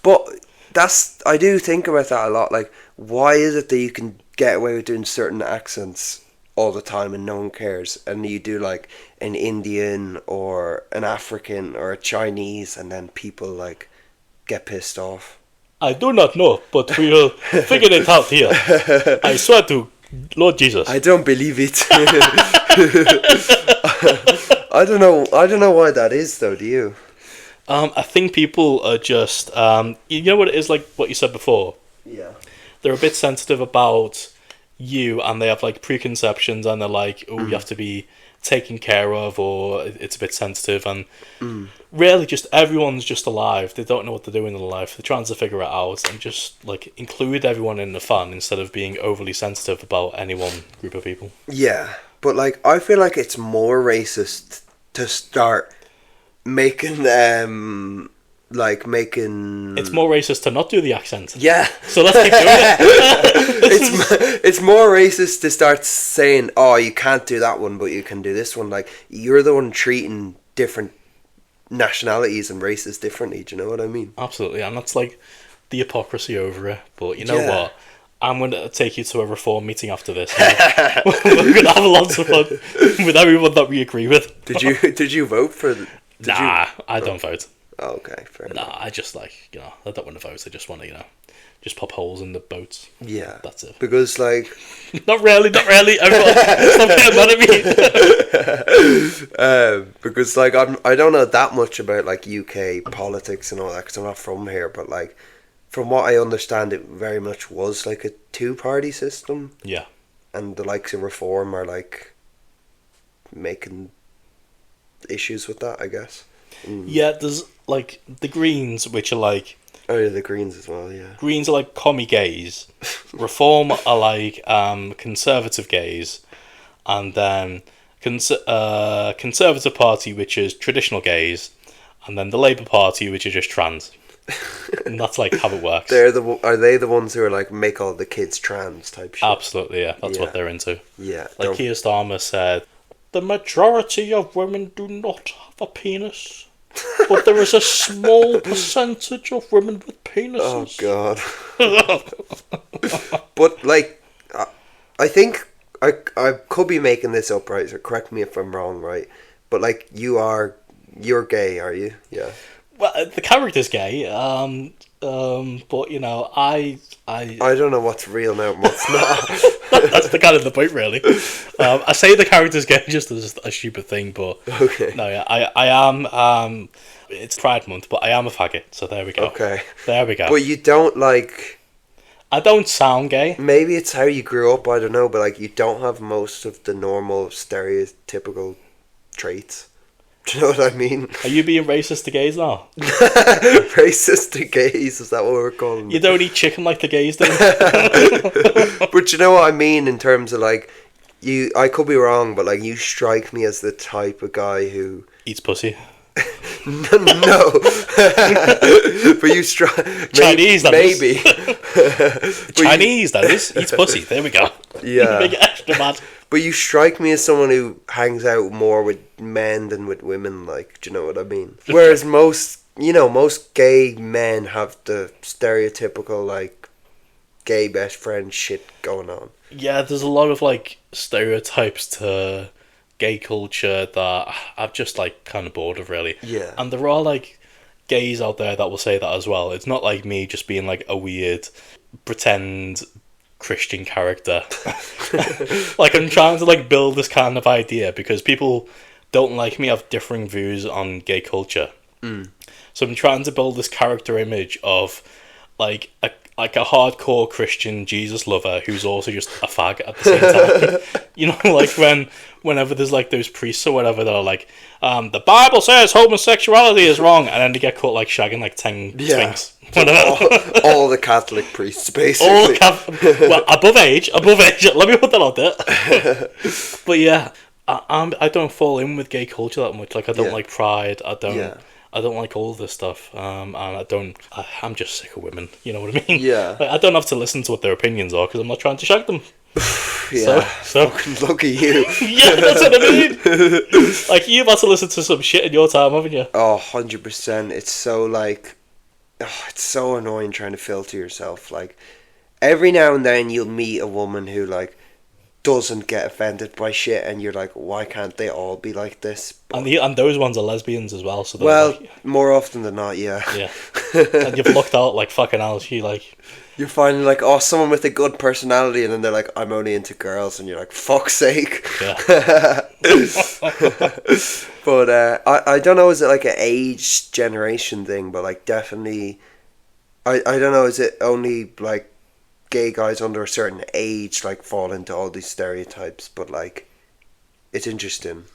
But I do think about that a lot. Like, why is it that you can get away with doing certain accents all the time and no one cares, and you do like an Indian or an African or a Chinese, and then people like get pissed off? I do not know, but we will figure it out here. I swear to Lord Jesus. I don't believe it. I don't know why that is, though. Do you? I think people are just, you know what it is, like what you said before? Yeah. They're a bit sensitive about you, and they have like preconceptions, and they're like, oh, you have to be taken care of, or it's a bit sensitive, and really just everyone's just alive. They don't know what they're doing in their life. They're trying to figure it out, and just like include everyone in the fun instead of being overly sensitive about any one group of people. Yeah, but like I feel like it's more racist to start making It's more racist to not do the accent. Yeah. So let's keep doing it. It's more racist to start saying, oh, you can't do that one, but you can do this one. Like, you're the one treating different nationalities and races differently. Do you know what I mean? Absolutely, and that's like the hypocrisy over it. But you know what? I'm going to take you to a reform meeting after this. We're going to have lots of fun with everyone that we agree with. Did you vote for? I don't vote. Oh, okay, fair enough. I just I don't want to vote. I just want to, just pop holes in the boats. Yeah, that's it. Because not really. Everyone, stop getting mad at me. Because I don't know that much about like UK politics and all that because I'm not from here. But like, from what I understand, it very much was like a two-party system. Yeah, and the likes of Reform are like making issues with that, I guess. Yeah, there's like the Greens, which are like... Oh yeah, the Greens as well, yeah. Greens are like commie gays. Reform are like conservative gays. And then Conservative Party, which is traditional gays. And then the Labour Party, which is just trans. And that's like how it works. Are they the ones who are like make all the kids trans type shit? Absolutely, yeah. That's what they're into. Yeah. Like Keir Starmer said, the majority of women do not have a penis. But there is a small percentage of women with penises. Oh God! But like, I think I could be making this up, right? So correct me if I'm wrong, right? But like, you're gay, are you? Yeah. Well, the character's gay. But I don't know what's real now and what's not. That's the kind of the point, really. I say the character's gay just as a stupid thing, but okay. No, yeah, I am. It's Pride Month, but I am a faggot, so there we go. Okay, there we go. But you don't like. I don't sound gay. Maybe it's how you grew up. I don't know, but like you don't have most of the normal stereotypical traits. Do you know what I mean? Are you being racist to gays now? Racist to gays, is that what we're calling You don't eat chicken like the gays do? But you know what I mean in terms of like, I could be wrong, but like you strike me as the type of guy who... Eats pussy? No. But you strike... Chinese, maybe. Chinese, that is. Eats pussy, there we go. Yeah. Make it extra mad. But you strike me as someone who hangs out more with men than with women, like, do you know what I mean? Whereas most gay men have the stereotypical, like, gay best friend shit going on. Yeah, there's a lot of, like, stereotypes to gay culture that I'm just, like, kind of bored of, really. Yeah. And there are, like, gays out there that will say that as well. It's not like me just being, like, a weird, pretend... Christian character. Like, I'm trying to like build this kind of idea because people don't like me, have differing views on gay culture. So I'm trying to build this character image of like a hardcore Christian Jesus lover who's also just a fag at the same time. Like whenever there's like those priests or whatever that are like, the Bible says homosexuality is wrong, and then they get caught like shagging like 10 twinks. All the Catholic priests, basically. Well, above age. Let me put that out there. But yeah, I don't fall in with gay culture that much. Like, I don't like Pride. I don't like all of this stuff. And I'm just sick of women. You know what I mean? Yeah. Like, I don't have to listen to what their opinions are because I'm not trying to shag them. Yeah. So look at you. Yeah, that's what I mean. Like, you've had to listen to some shit in your time, haven't you? Oh, 100%. It's so like. it's so annoying trying to filter yourself. Like, every now and then you'll meet a woman who, like, doesn't get offended by shit, and you're like, why can't they all be like this? But, and those ones are lesbians as well. So well, like, more often than not, yeah. Yeah. And you've looked out like fucking hell. She like. You're finding like, oh, someone with a good personality, and then they're like, I'm only into girls, and you're like, fuck's sake. Yeah. But I don't know, is it like an age generation thing? But like, definitely, I don't know, is it only like gay guys under a certain age like fall into all these stereotypes? But like, it's interesting.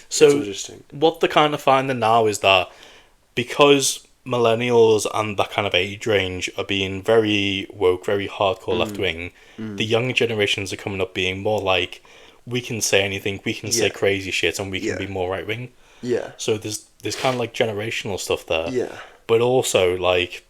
So it's interesting. What they're kind of finding now is that because millennials and that kind of age range are being very woke, very hardcore left wing, the younger generations are coming up being more like, we can say anything, we can say crazy shit, and we can be more right wing. Yeah. So there's kind of like generational stuff there. Yeah. But also like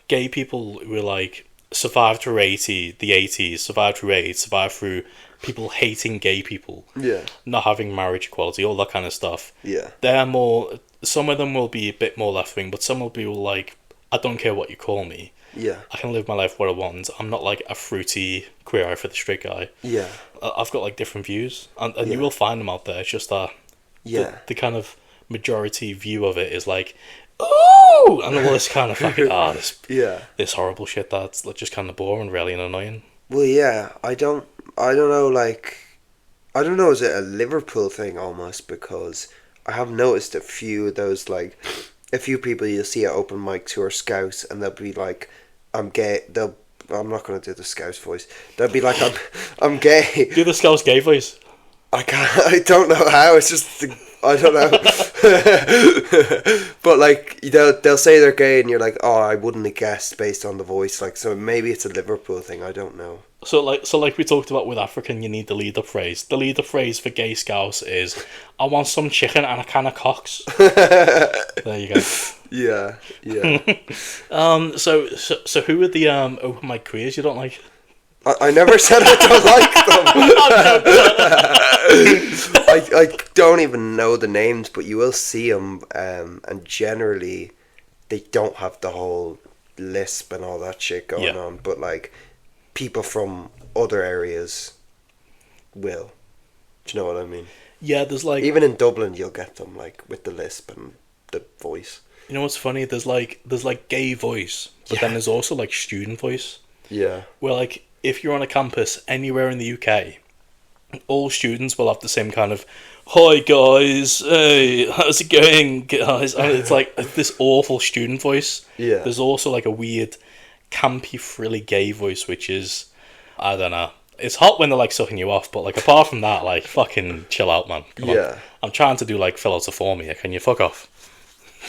gay people who are like survived through the 80s, survived through AIDS, survived through people hating gay people. Yeah. Not having marriage equality, all that kind of stuff. Yeah. They're more, some of them will be a bit more left wing, but some will be like, I don't care what you call me. Yeah. I can live my life what I want. I'm not like a fruity queer eye for the straight guy. Yeah. I've got like different views, and you will find them out there. It's just that the kind of majority view of it is like, oh, and all this kind of fucking this horrible shit that's just kind of boring, really, and annoying. Well, yeah, I don't know, like, I don't know, is it a Liverpool thing almost? Because I have noticed a few of those, like, a few people you'll see at open mics who are scouts, and they'll be like, I'm gay. I'm not going to do the scouts voice. They'll be like, I'm gay. Do the scouts gay voice. I don't know how. It's just, I don't know. But like, they'll say they're gay, and you're like, oh, I wouldn't have guessed based on the voice. Like, so maybe it's a Liverpool thing. I don't know. So like we talked about with African, you need the lead-up phrase. The lead-up phrase for gay scouts is, I want some chicken and a can of cocks. There you go. Yeah. So who are the open mic queers you don't like? I never said I don't like them. I don't even know the names, but you will see them, and generally they don't have the whole lisp and all that shit going on, but like, people from other areas will. Do you know what I mean? Yeah, there's like, even in Dublin you'll get them like with the lisp and the voice. You know what's funny? There's like gay voice, but then there's also like student voice. Yeah. Where like, if you're on a campus anywhere in the UK, all students will have the same kind of, hi guys, hey, how's it going, guys? And it's like this awful student voice. Yeah. There's also like a weird campy, frilly gay voice, which is, I don't know. It's hot when they're like sucking you off, but like apart from that, like fucking chill out, man. Come on. I'm trying to do like fill out a form here. Can you fuck off?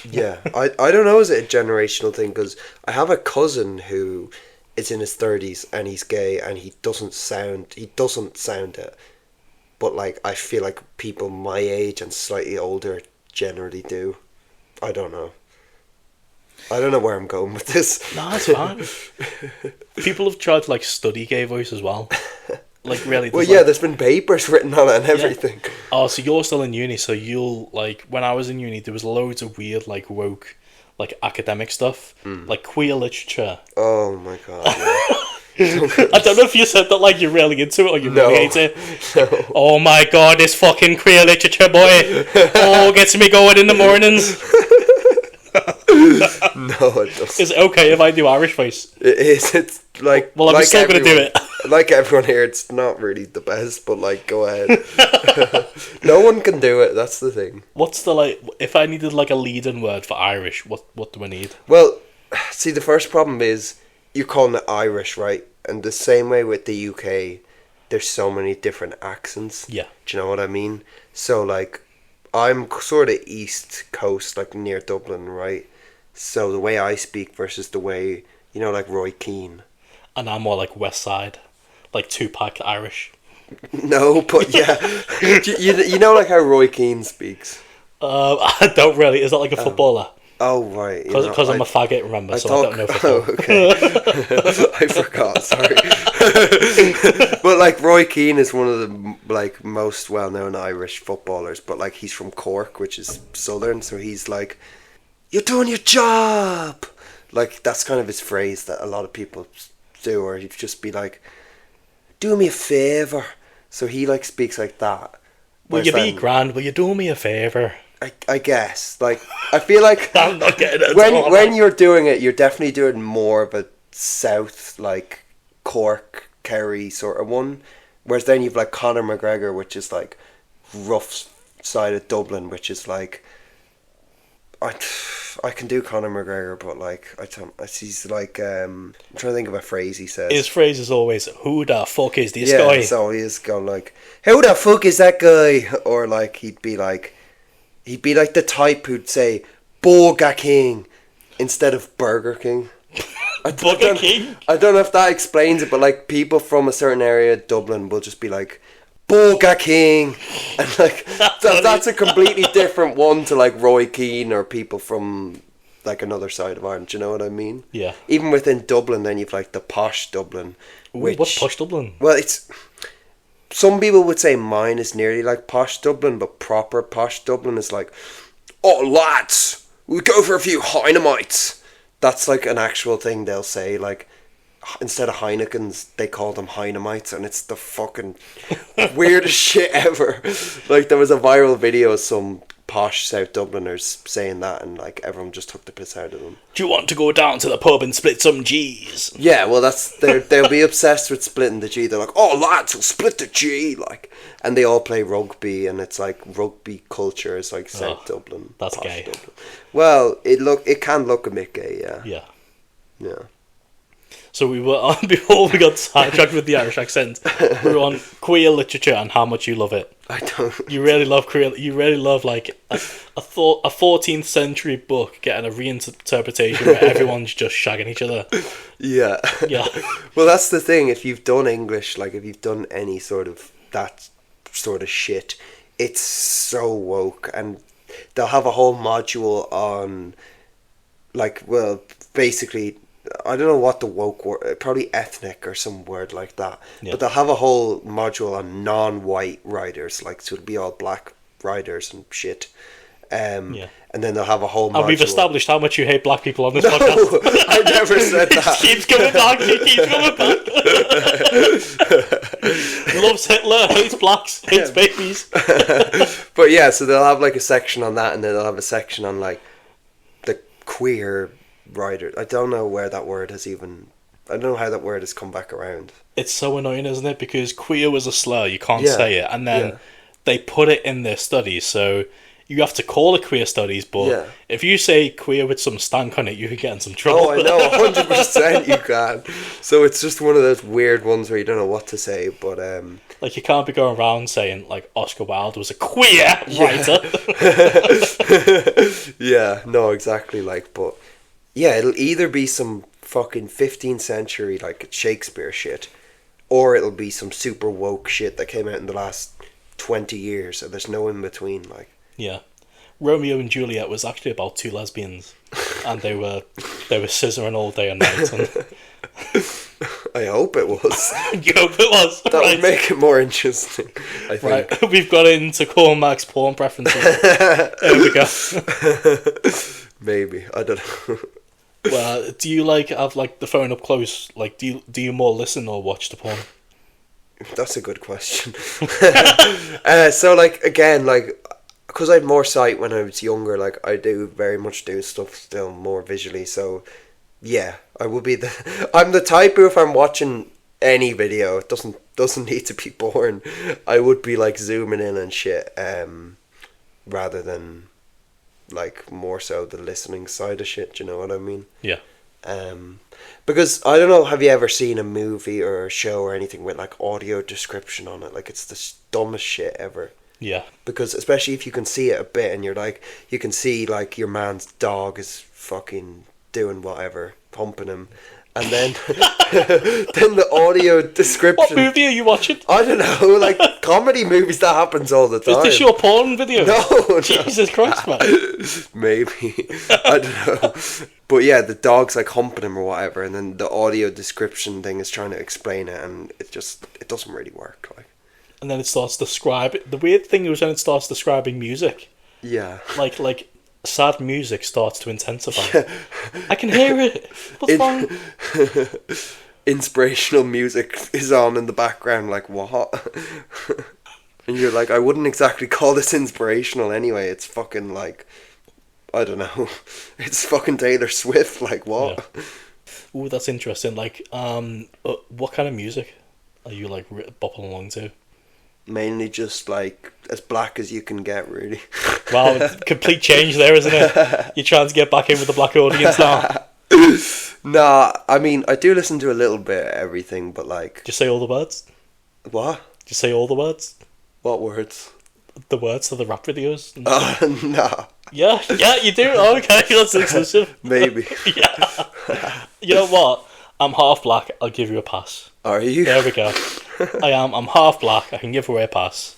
Yeah, I don't know, is it a generational thing? Because I have a cousin who is in his 30s and he's gay, and he doesn't sound it. But like, I feel like people my age and slightly older generally do. I don't know. I don't know where I'm going with this. No, it's fine. People have tried to like study gay voice as well. Like really. Well, yeah, there's been papers written on it and everything. Yeah. Oh, so you're still in uni, so you'll like, when I was in uni, there was loads of weird like woke, like academic stuff, like queer literature. Oh my god. Yeah. I don't know if you said that like you're really into it or you really hate it. No. Oh my god, this fucking queer literature, boy. Oh, gets me going in the mornings. No, it doesn't. Is it okay if I do Irish voice? It is. It's like, well, I'm like still going to do it. Like everyone here, it's not really the best, but like, go ahead. No one can do it, that's the thing. What's the like, if I needed like a lead-in word for Irish, what do I need? Well, see, the first problem is you're calling it Irish, right? And the same way with the UK, there's so many different accents. Yeah. Do you know what I mean? So like, I'm sort of East Coast, like near Dublin, right? So the way I speak versus the way, you know, like Roy Keane. And I'm more like West Side, like Tupac Irish. No, but yeah. you know like how Roy Keane speaks? I don't really. Is that like a footballer? Oh, right. Because I'm a faggot, remember, so I don't know football. Oh, okay. I forgot, sorry. But like, Roy Keane is one of the like most well-known Irish footballers, but like, he's from Cork, which is southern, so he's like, you're doing your job! Like, that's kind of his phrase that a lot of people do, or he'd just be like, do me a favour. So he, like, speaks like that. Will you be grand? Will you do me a favour? I guess. Like, I feel like I'm not getting it when you're doing it, you're definitely doing more of a South, like, Cork, Kerry sort of one. Whereas then you've, like, Conor McGregor, which is, like, rough side of Dublin, which is, like, I can do Conor McGregor, but, like, he's like, I'm trying to think of a phrase he says. His phrase is always, who the fuck is this guy? Yeah, so he is going like, who the fuck is that guy? Or, like, he'd be like the type who'd say, Burger King, instead of Burger King. Burger King? I don't know if that explains it, but, like, people from a certain area of Dublin will just be like, Burger King, and, like, that's a completely different one to, like, Roy Keane or people from, like, another side of Ireland. Do you know what I mean? Yeah. Even within Dublin, then you've, like, the posh Dublin. Ooh, what's posh Dublin? Well, it's, some people would say mine is nearly like posh Dublin, but proper posh Dublin is like, oh lads, we go for a few Heinemites. That's like an actual thing they'll say, like, instead of Heinekens, they call them Heinemites, and it's the fucking weirdest shit ever. Like, there was a viral video of some posh South Dubliners saying that, and, like, everyone just took the piss out of them. Do you want to go down to the pub and split some G's? Yeah, well, they'll be obsessed with splitting the G. They're like, oh lads, we'll split the G, like, and they all play rugby, and it's like rugby culture is like South Dublin. That's gay. Dublin. Well, it can look a bit gay, yeah. Yeah. Yeah. So we were on, before we got sidetracked with the Irish accent, we were on queer literature and how much you love it. I don't. You really love queer. You really love, like, a 14th century book getting a reinterpretation where everyone's just shagging each other. Yeah. Yeah. Well, that's the thing. If you've done English, like, if you've done any sort of that sort of shit, it's so woke, and they'll have a whole module on, like, well, basically, I don't know what the woke word, probably ethnic or some word like that. Yeah. But they'll have a whole module on non-white writers, like, so it'll be all black writers and shit. Yeah. And then they'll have a whole module. And we've established how much you hate black people on this podcast. I never said that. Keeps coming back. He keeps coming back. Loves Hitler, hates blacks, hates babies. But yeah, so they'll have, like, a section on that, and then they'll have a section on, like, the queer writer. I don't know where that word has even. I don't know how that word has come back around. It's so annoying, isn't it? Because queer was a slur, you can't say it, and then they put it in their studies, so you have to call it queer studies. But if you say queer with some stank on it, you could get in some trouble. Oh, I know, 100% you can. So it's just one of those weird ones where you don't know what to say, but like, you can't be going around saying, like, Oscar Wilde was a queer writer. Yeah, no, exactly. Like, but yeah, it'll either be some fucking 15th century, like, Shakespeare shit, or it'll be some super woke shit that came out in the last 20 years, and there's no in between, like. Yeah. Romeo and Juliet was actually about two lesbians, and they were scissoring all day and night. And I hope it was. You hope it was. That would make it more interesting, I think. Right, we've got into Cormac's porn preferences. There we go. Maybe, I don't know. Well, do you, like, have, like, the phone up close? Like, do you more listen or watch the porn? That's a good question. So, like, again, like, because I had more sight when I was younger, like, I do very much do stuff still more visually, so yeah, I will be I'm the type who, if I'm watching any video, it doesn't need to be porn, I would be, like, zooming in and shit, rather than, like, more so the listening side of shit, do you know what I mean? Yeah. Because, I don't know, have you ever seen a movie or a show or anything with, like, audio description on it? Like, it's the dumbest shit ever. Yeah. Because especially if you can see it a bit and you're like, you can see, like, your man's dog is fucking doing whatever, pumping him. And then then the audio description. What movie are you watching? I don't know, like, comedy movies, that happens all the time. Is this your porn video? No. Jesus Christ, man. Maybe. I don't know. But yeah, the dog's, like, humping him or whatever, and then the audio description thing is trying to explain it, and it doesn't really work, like. And then it starts describing. The weird thing is when it starts describing music. Yeah. Like sad music starts to intensify. I can hear it. What's wrong? Inspirational music is on in the background, like, what? And you're like, I wouldn't exactly call this inspirational anyway. It's fucking like, I don't know. It's fucking Taylor Swift, like, what? Yeah. Ooh, that's interesting. Like, what kind of music are you, like, bopping along to? Mainly just, like, as black as you can get, really. Wow, complete change there, isn't it? You're trying to get back in with the black audience now. Nah, I mean, I do listen to a little bit of everything, but, like... Just say all the words? What? Just say all the words? What words? The words to the rap videos? Nah. Yeah, you do? Oh, okay, that's exclusive. Maybe. Yeah. You know what? I'm half black, I'll give you a pass. Are you? There we go. I'm half black, I can give away a pass.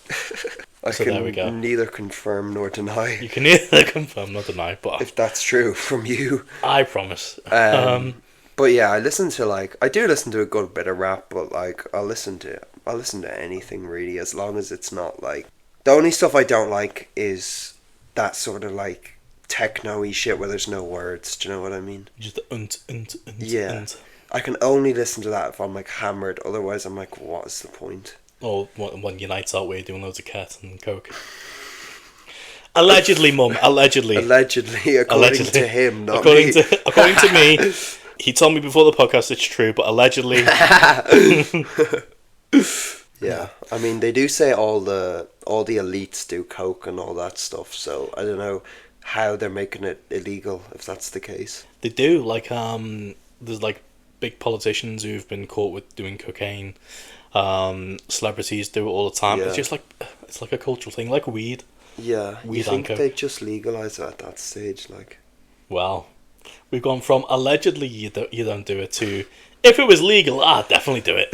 So there we go. Neither confirm nor deny. You can neither confirm nor deny, but... If that's true from you. I promise. But yeah, I do listen to a good bit of rap, but like, I'll listen to anything really, as long as it's not like... The only stuff I don't like is that sort of like techno-y shit where there's no words, do you know what I mean? Just the Yeah. I can only listen to that if I'm like hammered, otherwise I'm like, what is the point? Or when your nights out where you're doing loads of cat and coke. Allegedly, Mum. Allegedly, according to him, not according me. According to me, he told me before the podcast it's true, but allegedly... Yeah, I mean, they do say all the elites do coke and all that stuff, so I don't know how they're making it illegal if that's the case. They do, like, there's like big politicians who've been caught with doing cocaine. Celebrities do it all the time. Yeah. It's just like, it's like a cultural thing, like weed. Yeah, Weed you think and coke. they'd just legalise it at that stage, like... Well, we've gone from allegedly you don't do it to... If it was legal, I'd definitely do it.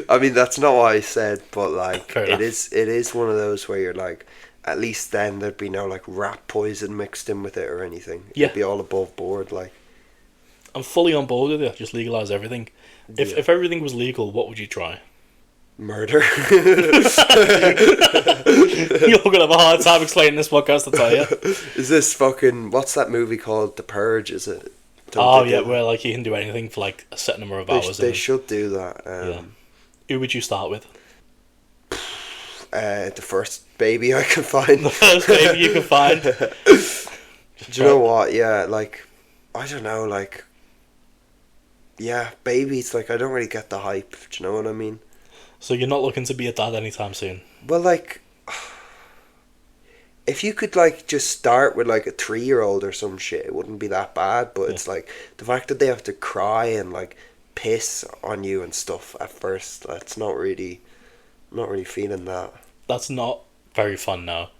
I mean, that's not what I said, but like, Fair it enough. is one of those where you're like, at least then there'd be no like rat poison mixed in with it or anything. Yeah. It'd be all above board, like. I'm fully on board with it. Just legalise everything. If everything was legal, what would you try? Murder. You're gonna have a hard time explaining this podcast, I tell you. Is this fucking, what's that movie called? The Purge, is it? Oh yeah, where like you can do anything for like a set number of hours. They should do that. Yeah. Who would you start with? The first baby I can find. The first baby you can find. Do you know what? Yeah, like, I don't know, like, yeah, babies, like, I don't really get the hype. Do you know what I mean? So you're not looking to be a dad anytime soon? Well, like, if you could, like, just start with, like, a 3-year-old or some shit, it wouldn't be that bad, but it's, like, the fact that they have to cry and, like, piss on you and stuff at first, that's not really feeling that. That's not very fun now.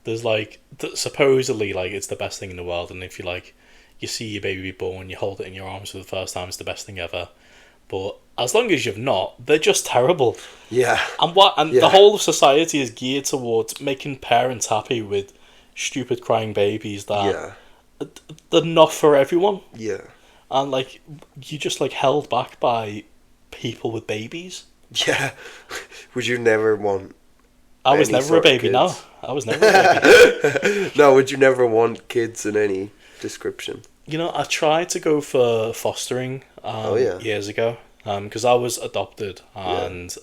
There's, like, supposedly, like, it's the best thing in the world, and if you, like, you see your baby born, you hold it in your arms for the first time, it's the best thing ever. But as long as you've not, they're just terrible. Yeah. And the whole of society is geared towards making parents happy with stupid crying babies that they're not for everyone. Yeah. And like you just like held back by people with babies. Yeah. Would you never want I was never a baby, no. I was never a baby. No, would you never want kids in any description? You know, I tried to go for fostering years ago because I was adopted and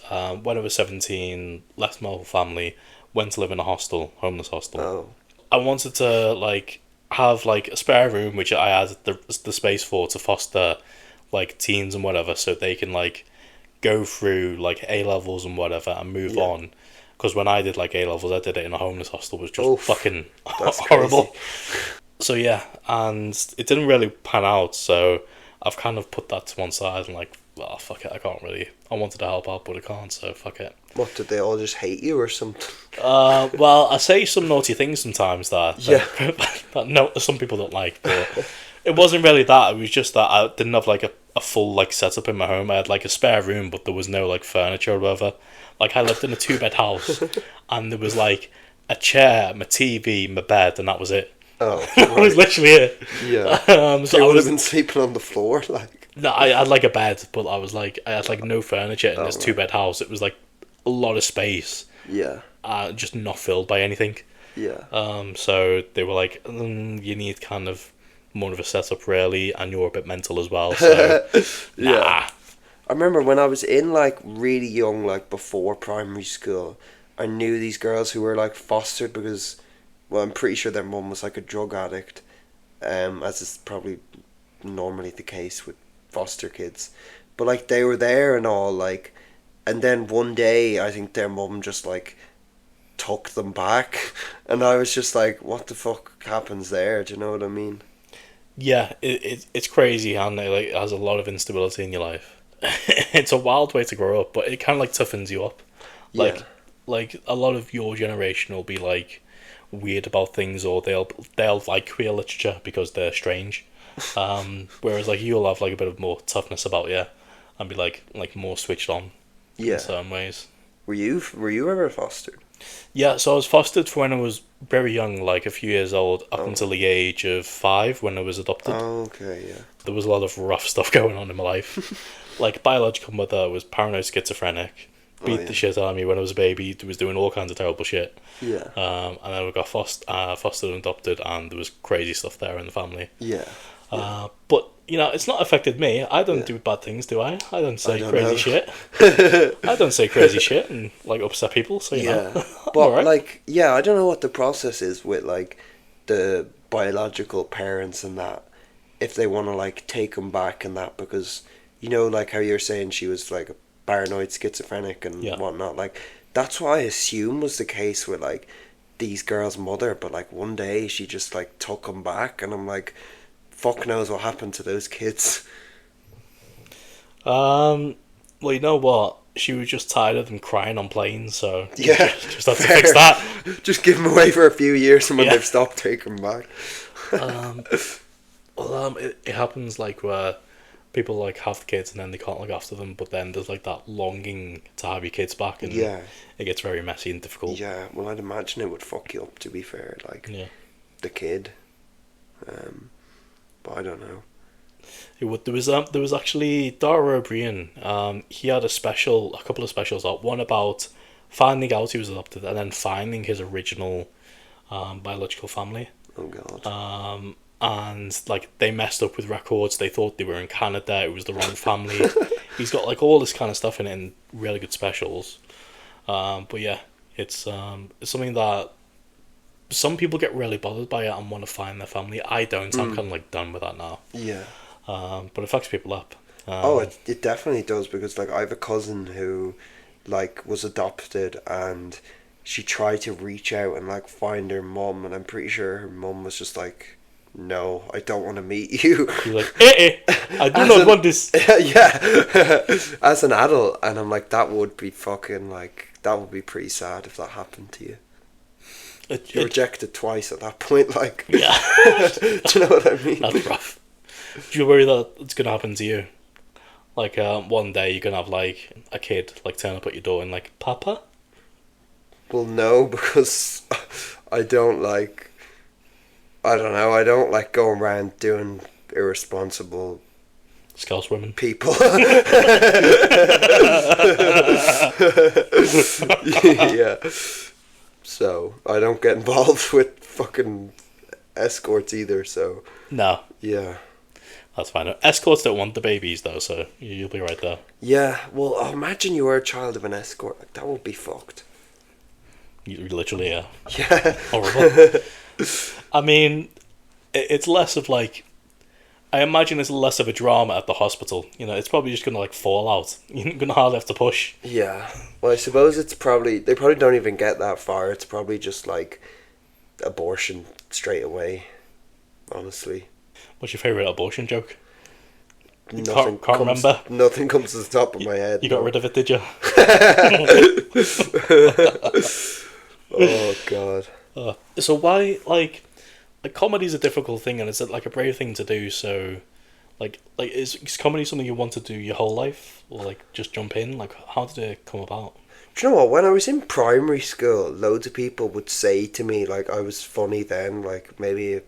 when I was 17, left my whole family, went to live in a hostel, homeless hostel. Oh. I wanted to like have like a spare room which I had the space for to foster like teens and whatever so they can like go through like A-levels and whatever and move on. Because when I did like A-levels, I did it in a homeless hostel, which was fucking horrible. Crazy. So yeah, and it didn't really pan out, so I've kind of put that to one side and like, well, fuck it, I wanted to help out, but I can't, so fuck it. What, did they all just hate you or something? Well, I say some naughty things sometimes that some people don't like, but it wasn't really that, it was just that I didn't have like a full like setup in my home. I had like a spare room, but there was no like furniture or whatever. Like I lived in a 2-bed house, and there was like a chair, my TV, my bed, and that was it. Oh, right. That was literally it. Yeah. So you would have been sleeping on the floor, like. No, I had like a bed, but I had like no furniture in this 2-bed house. It was like a lot of space. Yeah. Just not filled by anything. Yeah. So they were like, you need kind of more of a setup, really, and you're a bit mental as well. So, nah. Yeah. I remember when I was in like really young, like before primary school, I knew these girls who were like fostered because, well, I'm pretty sure their mum was like a drug addict, as is probably normally the case with foster kids. But like they were there and all, like, and then one day I think their mum just like took them back, and I was just like, what the fuck happens there? Do you know what I mean? Yeah, it's crazy, and it has a lot of instability in your life. It's a wild way to grow up, but it kind of like toughens you up. Like, Yeah. like a lot of your generation will be like weird about things, or they'll like queer literature because they're strange. Whereas like you'll have like a bit of more toughness about you, and be like more switched on Yeah. in certain ways. Were you ever fostered? Yeah, so I was fostered for when I was very young, like a few years old, up Oh. until the age of 5 when I was adopted. Oh, okay, yeah. There was a lot of rough stuff going on in my life. Like, biological mother was paranoid schizophrenic, beat yeah. the shit out of me when I was a baby, was doing all kinds of terrible shit. Yeah. And then we got fostered and adopted, and there was crazy stuff there in the family. Yeah. But, it's not affected me. I don't Yeah. do bad things, do I? I don't say don't crazy know. shit. I don't say crazy shit and, like, upset people, so, Yeah. I'm But alright. like, yeah, I don't know what the process is with like the biological parents and that, if they want to like take them back and that, because like how you're saying she was like a paranoid schizophrenic and Yeah. whatnot, like that's what I assume was the case with like these girls' mother, but like one day she just like took them back, and I'm like, fuck knows what happened to those kids. Well, you know what? She was just tired of them crying on planes, so Yeah, just have to fair. fix that. Just give them away for a few years, and when Yeah. they've stopped, take them back. It happens like where people like have kids and then they can't look after them, but then there's like that longing to have your kids back, and Yeah. it gets very messy and difficult. Yeah, well, I'd imagine it would fuck you up, to be fair, like, Yeah. the kid. But I don't know. There was actually Dara O'Brien. He had a couple of specials out. One about finding out he was adopted, and then finding his original biological family. Oh, God. And like they messed up with records. They thought they were in Canada. It was the wrong family. He's got like all this kind of stuff in it, and really good specials. But yeah, it's something that some people get really bothered by it and want to find their family. I don't. I'm kind of like done with that now. Yeah. But it fucks people up. It definitely does, because, like, I have a cousin who, like, was adopted, and she tried to reach out and, like, find her mum, and I'm pretty sure her mum was just like, no, I don't want to meet you. You're like, I do not want this. Yeah, as an adult, and I'm like, that would be fucking, like, that would be pretty sad if that happened to you. You're rejected twice at that point, like. Yeah. Do you know what I mean? That's rough. Do you worry that it's gonna happen to you? Like, one day you're gonna have like a kid like turn up at your door and like, Papa? Well, no, because I don't like. I don't know. I don't like going around doing irresponsible Scouse women. people. Yeah. So I don't get involved with fucking escorts either. So No, yeah. that's fine. Escorts don't want the babies though, so you'll be right there. Yeah. Well, imagine you were a child of an escort. Like, that would be fucked. You literally are Yeah. horrible. I mean, it's less of like. I imagine it's less of a drama at the hospital. It's probably just gonna like fall out. You're gonna hardly have to push. Yeah. Well, I suppose they probably don't even get that far. It's probably just like abortion straight away. Honestly. What's your favourite abortion joke? Nothing Can't remember? Nothing comes to the top of my head. You got rid of it, did you? Oh, God. So why, like comedy's a difficult thing, and it's like a brave thing to do, so is comedy something you want to do your whole life, or like just jump in? Like, how did it come about? Do you know what? When I was in primary school, loads of people would say to me, like, I was funny then, like, maybe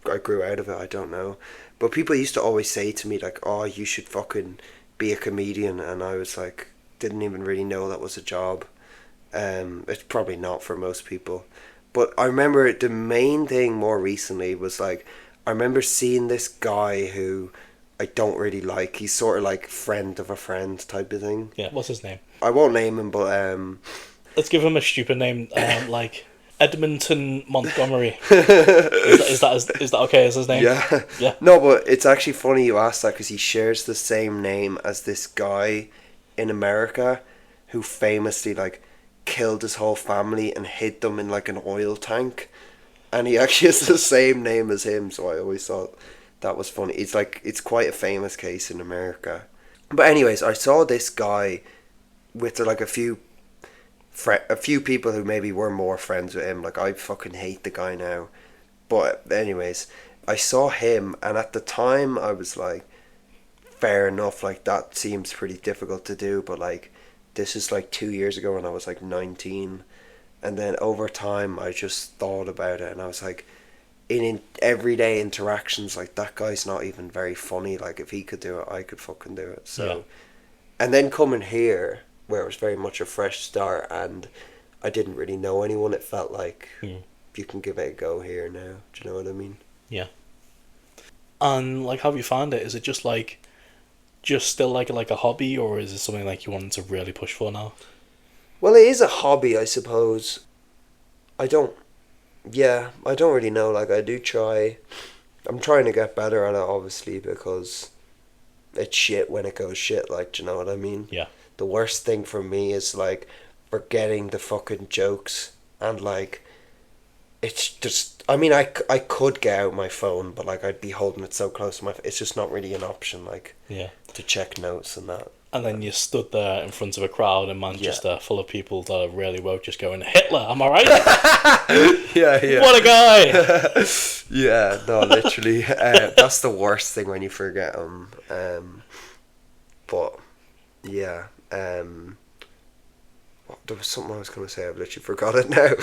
I grew out of it, I don't know. But people used to always say to me, like, oh, you should fucking be a comedian, and I was like, didn't even really know that was a job. It's probably not for most people. But I remember the main thing more recently was like, I remember seeing this guy who I don't really like. He's sort of like friend of a friend type of thing. Yeah, what's his name? I won't name him, but let's give him a stupid name, like Edmonton Montgomery. Is that okay as his name? Yeah. Yeah. No, but it's actually funny you asked that because he shares the same name as this guy in America who famously like killed his whole family and hid them in like an oil tank, and he actually has the same name as him. So I always thought that was funny. It's quite a famous case in America. But anyways, I saw this guy with like a few people who maybe were more friends with him. Like, I fucking hate the guy now. But anyways, I saw him, and at the time I was like, fair enough, like that seems pretty difficult to do, but like this is like 2 years ago when I was like 19. And then over time I just thought about it, and I was like, in everyday interactions, like, that guy's not even very funny. Like, if he could do it, I could fucking do it. So yeah. And then coming here, where it was very much a fresh start and I didn't really know anyone, it felt like you can give it a go here now. Do you know what I mean? Yeah. And like, how have you found it? Is it just still like a hobby, or is it something like you wanted to really push for now? Well, it is a hobby, I suppose. I don't really know. Like, I'm trying to get better at it, obviously, because it's shit when it goes shit, like, do you know what I mean? Yeah. The worst thing for me is like forgetting the fucking jokes, and like, it's just, I mean, I could get out my phone, but like, I'd be holding it so close to it's just not really an option, like, to check notes and that. And then you stood there in front of a crowd in Manchester full of people that are really woke, just going, Hitler, am I right? yeah. What a guy! Yeah, no, literally. That's the worst thing when you forget them. But yeah. There was something I was going to say, I've literally forgot it now.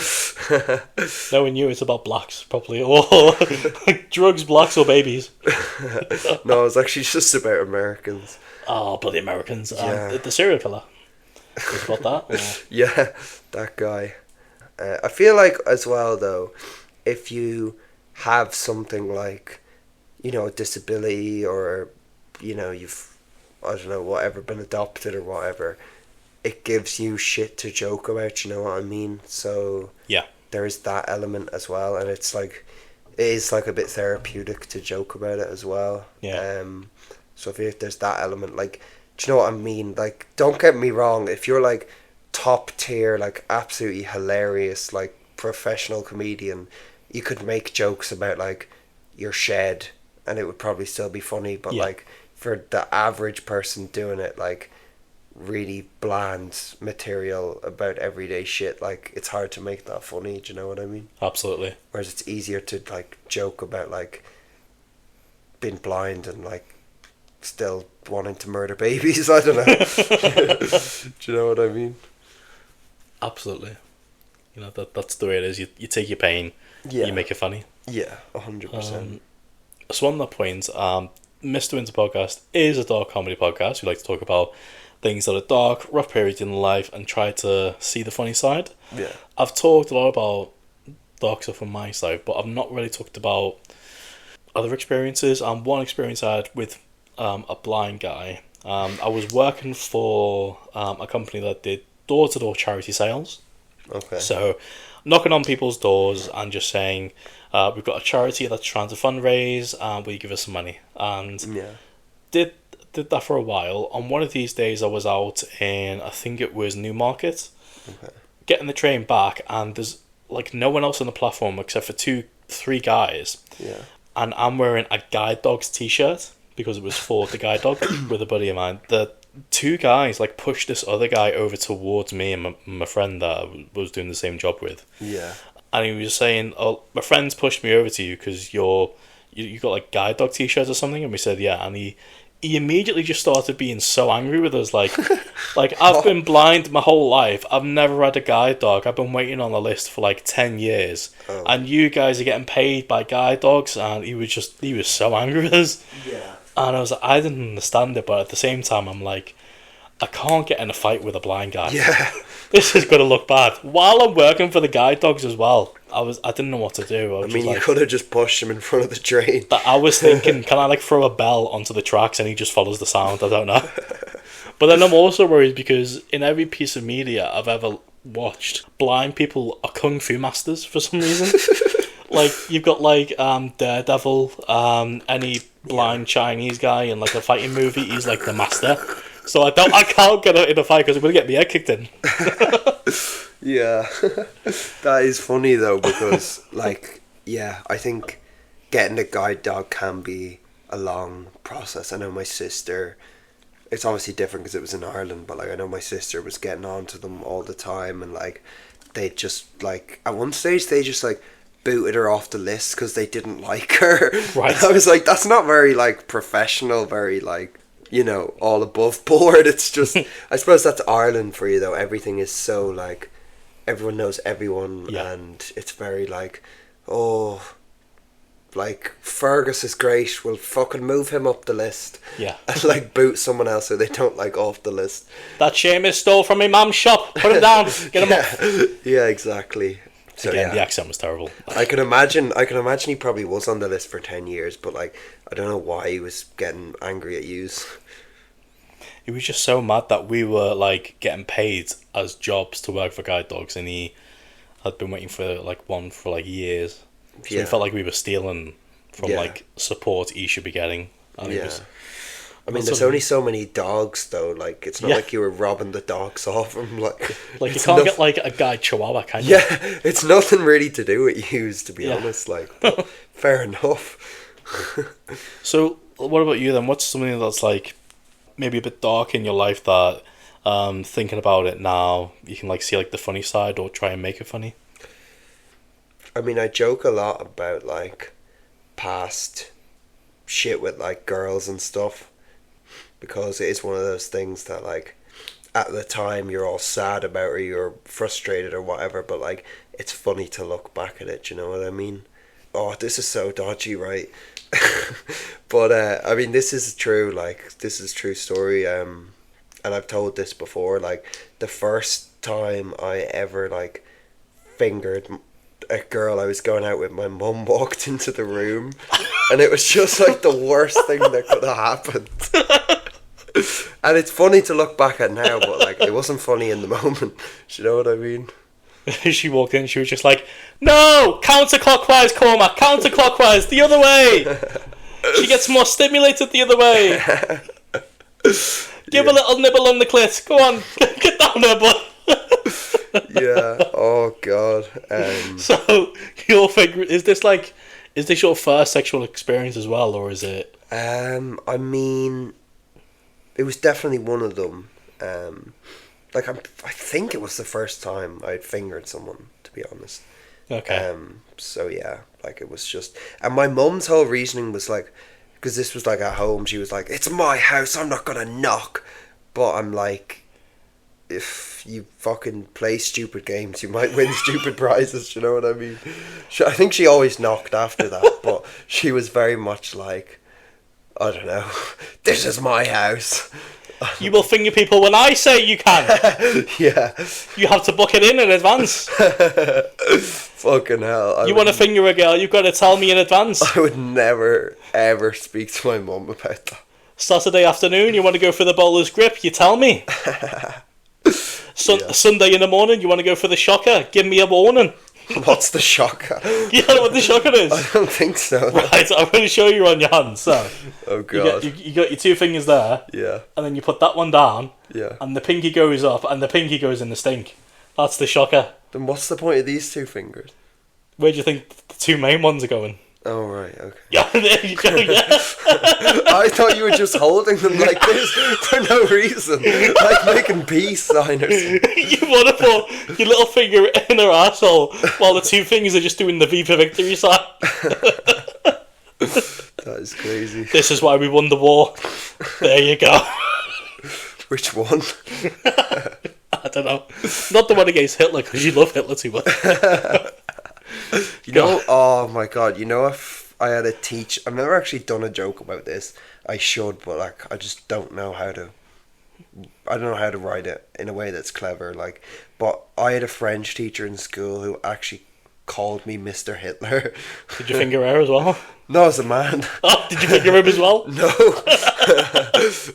Knowing you, it's about blacks, probably. Or drugs, blacks, or babies. No, it was actually just about Americans. Oh, bloody Americans. Yeah. The serial killer. Was about that? Or? Yeah, that guy. I feel like, as well, though, if you have something like, you know, a disability, or, you know, you've, I don't know, whatever, been adopted or whatever, it gives you shit to joke about, you know what I mean? So yeah, there is that element as well, and it is like a bit therapeutic to joke about it as well. Yeah. So if there's that element, like, do you know what I mean? Like, don't get me wrong, if you're like top tier, like absolutely hilarious, like professional comedian, you could make jokes about like your shed and it would probably still be funny, but like, for the average person doing it, like really bland material about everyday shit, like, it's hard to make that funny, do you know what I mean? Absolutely. Whereas it's easier to like joke about like being blind and like still wanting to murder babies. I don't know. Do you know what I mean? Absolutely. You know, that's the way it is. You take your pain, you make it funny. Yeah, 100%. So on that point, Mr. Winter Podcast is a dark comedy podcast. We like to talk about things that are dark, rough periods in life, and try to see the funny side. Yeah. I've talked a lot about dark stuff on my side, but I've not really talked about other experiences. One experience I had with a blind guy. I was working for a company that did door-to-door charity sales. Okay. So, knocking on people's doors and just saying, we've got a charity that's trying to fundraise, will you give us some money? And did that for a while. On one of these days I was out in, I think it was Newmarket, getting the train back, and there's like no one else on the platform except for 2-3 guys. Yeah. And I'm wearing a guide dog's t-shirt because it was for the guide dog with a buddy of mine. The 2 guys like pushed this other guy over towards me and my friend that I was doing the same job with. Yeah. And he was saying, "Oh, my friend's pushed me over to you because you got like guide dog t-shirts or something." And we said, "Yeah." And he immediately just started being so angry with us, like I've been blind my whole life. I've never had a guide dog. I've been waiting on the list for like 10 years, and you guys are getting paid by guide dogs. And he was so angry with us. Yeah. And I was like, I didn't understand it, but at the same time, I'm like, I can't get in a fight with a blind guy. Yeah. this is going to look bad. While I'm working for the guide dogs as well, I didn't know what to do. I mean, you could have just pushed him in front of the train. I was thinking, can I like throw a bell onto the tracks and he just follows the sound? I don't know. But then I'm also worried because in every piece of media I've ever watched, blind people are kung fu masters for some reason. Like, you've got like Daredevil, any blind Chinese guy in like a fighting movie, he's like the master. So I can't get in a fight because I'm going to get my head kicked in. Yeah. That is funny though, because like, yeah, I think getting a guide dog can be a long process. I know my sister, it's obviously different because it was in Ireland, but like I know my sister was getting on to them all the time, and like they just like at one stage they just like booted her off the list because they didn't like her. Right. And I was like, that's not very like professional, very like, you know, all above board. It's just, I suppose that's Ireland for you though. Everything is so like, everyone knows everyone, yeah. And it's very like, oh, like Fergus is great, we'll fucking move him up the list. Yeah. And like boot someone else who they don't like off the list. That Seamus stole from my mum's shop. Put him down. Get him up. Yeah, exactly. So, again, yeah. the accent was terrible. I can imagine he probably was on the list for 10 years, but like I don't know why he was getting angry at yous. He was just so mad that we were like getting paid as jobs to work for guide dogs, and he had been waiting for like one for like years. So he felt like we were stealing from like support he should be getting. And I mean, there's only so many dogs though. Like, it's not like you were robbing the dogs off him. Like you can't get like a guide chihuahua, can you? Yeah, it's nothing really to do with yous, to be honest. Like, but fair enough. So, what about you then? What's something that's like maybe a bit dark in your life that, thinking about it now, you can like see like the funny side or try and make it funny? I mean, I joke a lot about like past shit with like girls and stuff, because it is one of those things that like at the time you're all sad about or you're frustrated or whatever, but like it's funny to look back at it, you know what I mean? Oh, this is so dodgy, right? But I mean, this is true, like this is a true story, and I've told this before, like the first time I ever like fingered a girl I was going out with, my mum walked into the room, and it was just like the worst thing that could have happened. And it's funny to look back at now, but like it wasn't funny in the moment. Do you know what I mean? She walked in, she was just like, "No, counterclockwise, Cormac, counterclockwise, the other way." She gets more stimulated the other way. Give a little nibble on the clit. Go on, get down there, bud. Yeah. Oh God. So your figure is this your first sexual experience as well, or is it? I mean, it was definitely one of them. Like I think it was the first time I'd fingered someone, to be honest. Okay. So yeah, like it was just, and my mum's whole reasoning was like, because this was like at home, she was like, "It's my house, I'm not gonna knock." But I'm like, if you fucking play stupid games, you might win stupid prizes. You know what I mean? I think she always knocked after that, but she was very much like, I don't know, this is my house. You will finger people when I say you can. Yeah. You have to book it in advance. Fucking hell. You want to finger a girl, you've got to tell me in advance. I would never, ever speak to my mum about that. Saturday afternoon, you want to go for the bowler's grip, you tell me. Sunday in the morning, you want to go for the shocker, give me a warning. What's the shocker? You don't know what the shocker is? I don't think so. Right, I'm going to show you on your hand. So, oh God. You got your two fingers there. Yeah. And then you put that one down. Yeah. And the pinky goes up, and the pinky goes in the stink. That's the shocker. Then what's the point of these two fingers? Where do you think the two main ones are going? Oh, right, okay. Yeah, there you go, yeah. I thought you were just holding them like this for no reason. Like making peace sign or something. You want to put your little finger in her asshole while the two fingers are just doing the V for victory sign. That is crazy. This is why we won the war. There you go. Which one? I don't know. Not the one against Hitler, because you love Hitler too much. You know, oh my God, you know, if I had a teach, I've never actually done a joke about this. I should, but like, I just don't know how to I don't know how to write it in a way that's clever, like, but I had a French teacher in school who actually called me Mr. Hitler. Did you finger her as well? No, as a man. Oh, did you finger him as well? No.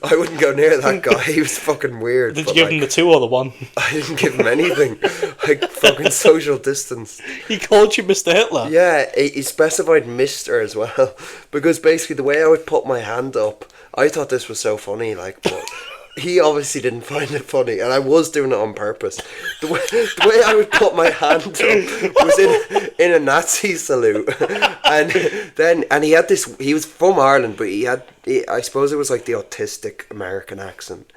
I wouldn't go near that guy. He was fucking weird. Did you give him the 2 or the 1? I didn't give him anything. Like, fucking social distance. He called you Mr. Hitler? Yeah, he specified Mr. as well. Because basically the way I would put my hand up, I thought this was so funny, like, but he obviously didn't find it funny, and I was doing it on purpose. The way I would put my hand up was in a Nazi salute, and he had this. He was from Ireland, but I suppose it was like the autistic American accent,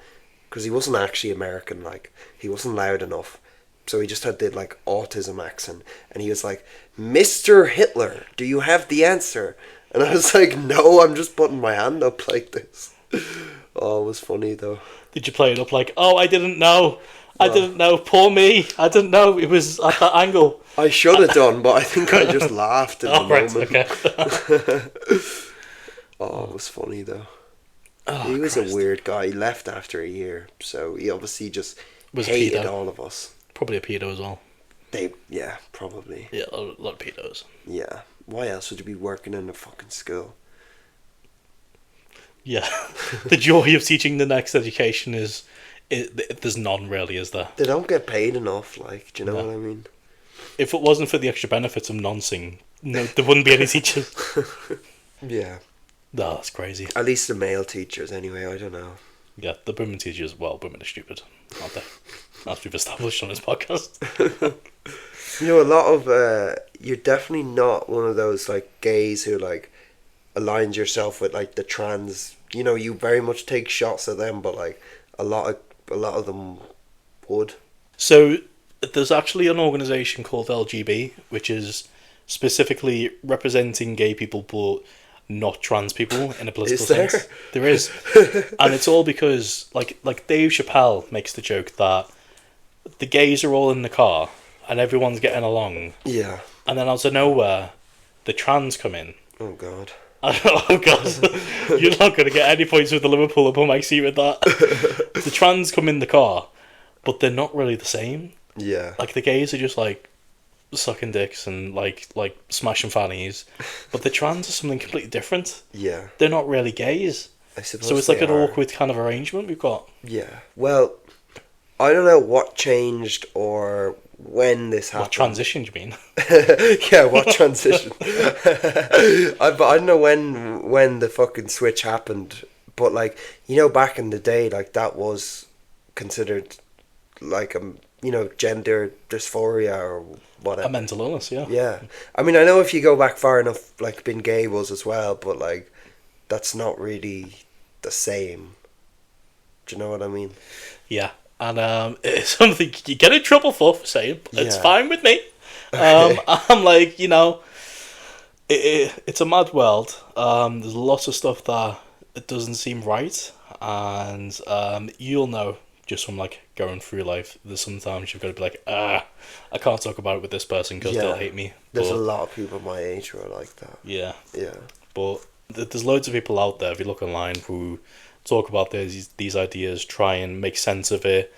because he wasn't actually American. Like, he wasn't loud enough, so he just had the like autism accent, and he was like, "Mr. Hitler, do you have the answer?" And I was like, "No, I'm just putting my hand up like this." Oh, it was funny though. Did you play it up like, oh, I didn't know. I didn't know. Poor me. I didn't know it was at that angle. I should have done, but I think I just laughed in the moment. Okay. Oh, it was funny though. Oh, He was Christ. a weird guy. He left after a year, so he obviously just Was a hated pedo. all of us. Probably a pedo as well. Yeah, probably. Yeah, a lot of pedos. Yeah. Why else would you be working in a fucking school? Yeah. The joy of teaching the next education is there's none really, is there? They don't get paid enough, like, do you know No. what I mean? If it wasn't for the extra benefits of noncing, no, there wouldn't be any teachers. Yeah. No, that's crazy. At least the male teachers, anyway, I don't know. Yeah, the women teachers, well, women are stupid, aren't they? As we've established on this podcast. You know, a lot of, you're definitely not one of those, like, gays who, like, aligns yourself with, like, the trans, you know, you very much take shots at them, but, like, a lot of them would. So, there's actually an organisation called LGB, which is specifically representing gay people, but not trans people in a political Is there? sense. There is. And it's all because, like Dave Chappelle makes the joke that the gays are all in the car and everyone's getting along. Yeah. And then out of nowhere, the trans come in. Oh, God. Oh, God. You're not going to get any points with the Liverpool upon my seat with that. The trans come in the car, but they're not really the same. Yeah. Like, the gays are just, like, sucking dicks and, like smashing fannies. But the trans are something completely different. Yeah. They're not really gays. I suppose So it's like they an are. awkward kind of arrangement we've got. Yeah. Well, I don't know what changed or when this happened. What transition, do you mean? Yeah, what transition? But I don't know when the fucking switch happened. But, like, you know, back in the day, like, that was considered, like, you know, gender dysphoria or whatever. A mental illness, yeah. Yeah. I mean, I know if you go back far enough, like, being gay was as well, but, like, that's not really the same. Do you know what I mean? Yeah. And it's something you get in trouble for saying, but it's Yeah. fine with me. I'm like, you know, it's a mad world. There's lots of stuff that it doesn't seem right, and you'll know just from like going through life. There's sometimes you've got to be like, I can't talk about it with this person because they'll hate me. There's But, a lot of people my age who are like that. yeah, Yeah. but there's loads of people out there if you look online who talk about these ideas, try and make sense of it,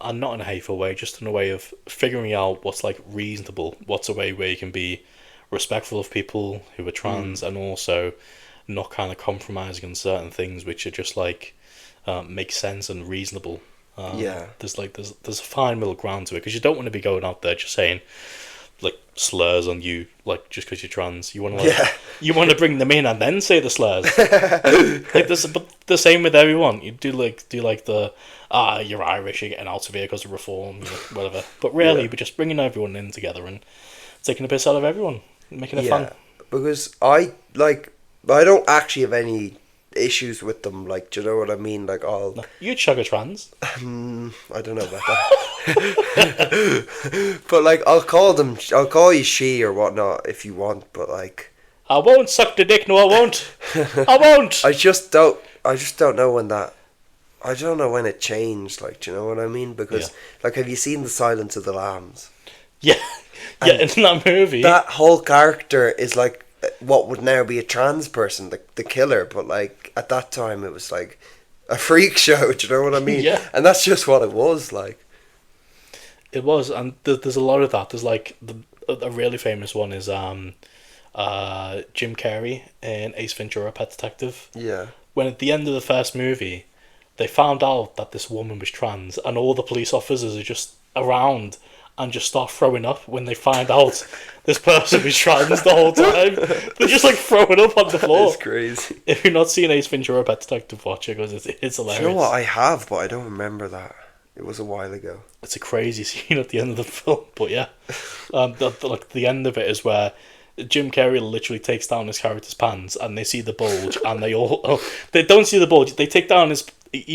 and not in a hateful way, just in a way of figuring out what's like reasonable, what's a way where you can be respectful of people who are trans and also not kind of compromising on certain things which are just like make sense and reasonable. Yeah. There's a fine middle ground to it because you don't want to be going out there just saying like slurs on you, like just because you're trans. You want to you want to bring them in and then say the slurs. Like this, but the same with everyone. You do like the you're Irish, you're getting out of here because of reform, you know, whatever. But really, we're just bringing everyone in together and taking a piss out of everyone, making it fun. Because I don't actually have any issues with them. Like, do you know what I mean? Like, No, you'd shug a trans. I don't know about that. But like, I'll call you she or whatnot if you want. But like, I won't suck the dick. No, I won't. I won't. I just don't know when that. I don't know when it changed. Like, do you know what I mean? Because like, have you seen The Silence of the Lambs? Yeah, yeah. In that movie, That whole character is like what would now be a trans person, the killer. But like at that time, it was like a freak show. Do you know what I mean? Yeah. And that's just what it was like. It was, and there's a lot of that. There's like a really famous one is Jim Carrey in Ace Ventura: Pet Detective. Yeah. When at the end of the first movie, they found out that this woman was trans, and all the police officers are just around and just start throwing up when they find out this person was trans the whole time. They're just like throwing up on the floor. It's crazy. If you've not seen Ace Ventura: Pet Detective, watch it because it's hilarious. Do you know what? I have, but I don't remember that. It was a while ago. It's a crazy scene at the end of the film, but yeah, the end of it is where Jim Carrey literally takes down his character's pants, and they see the bulge, and they don't see the bulge. He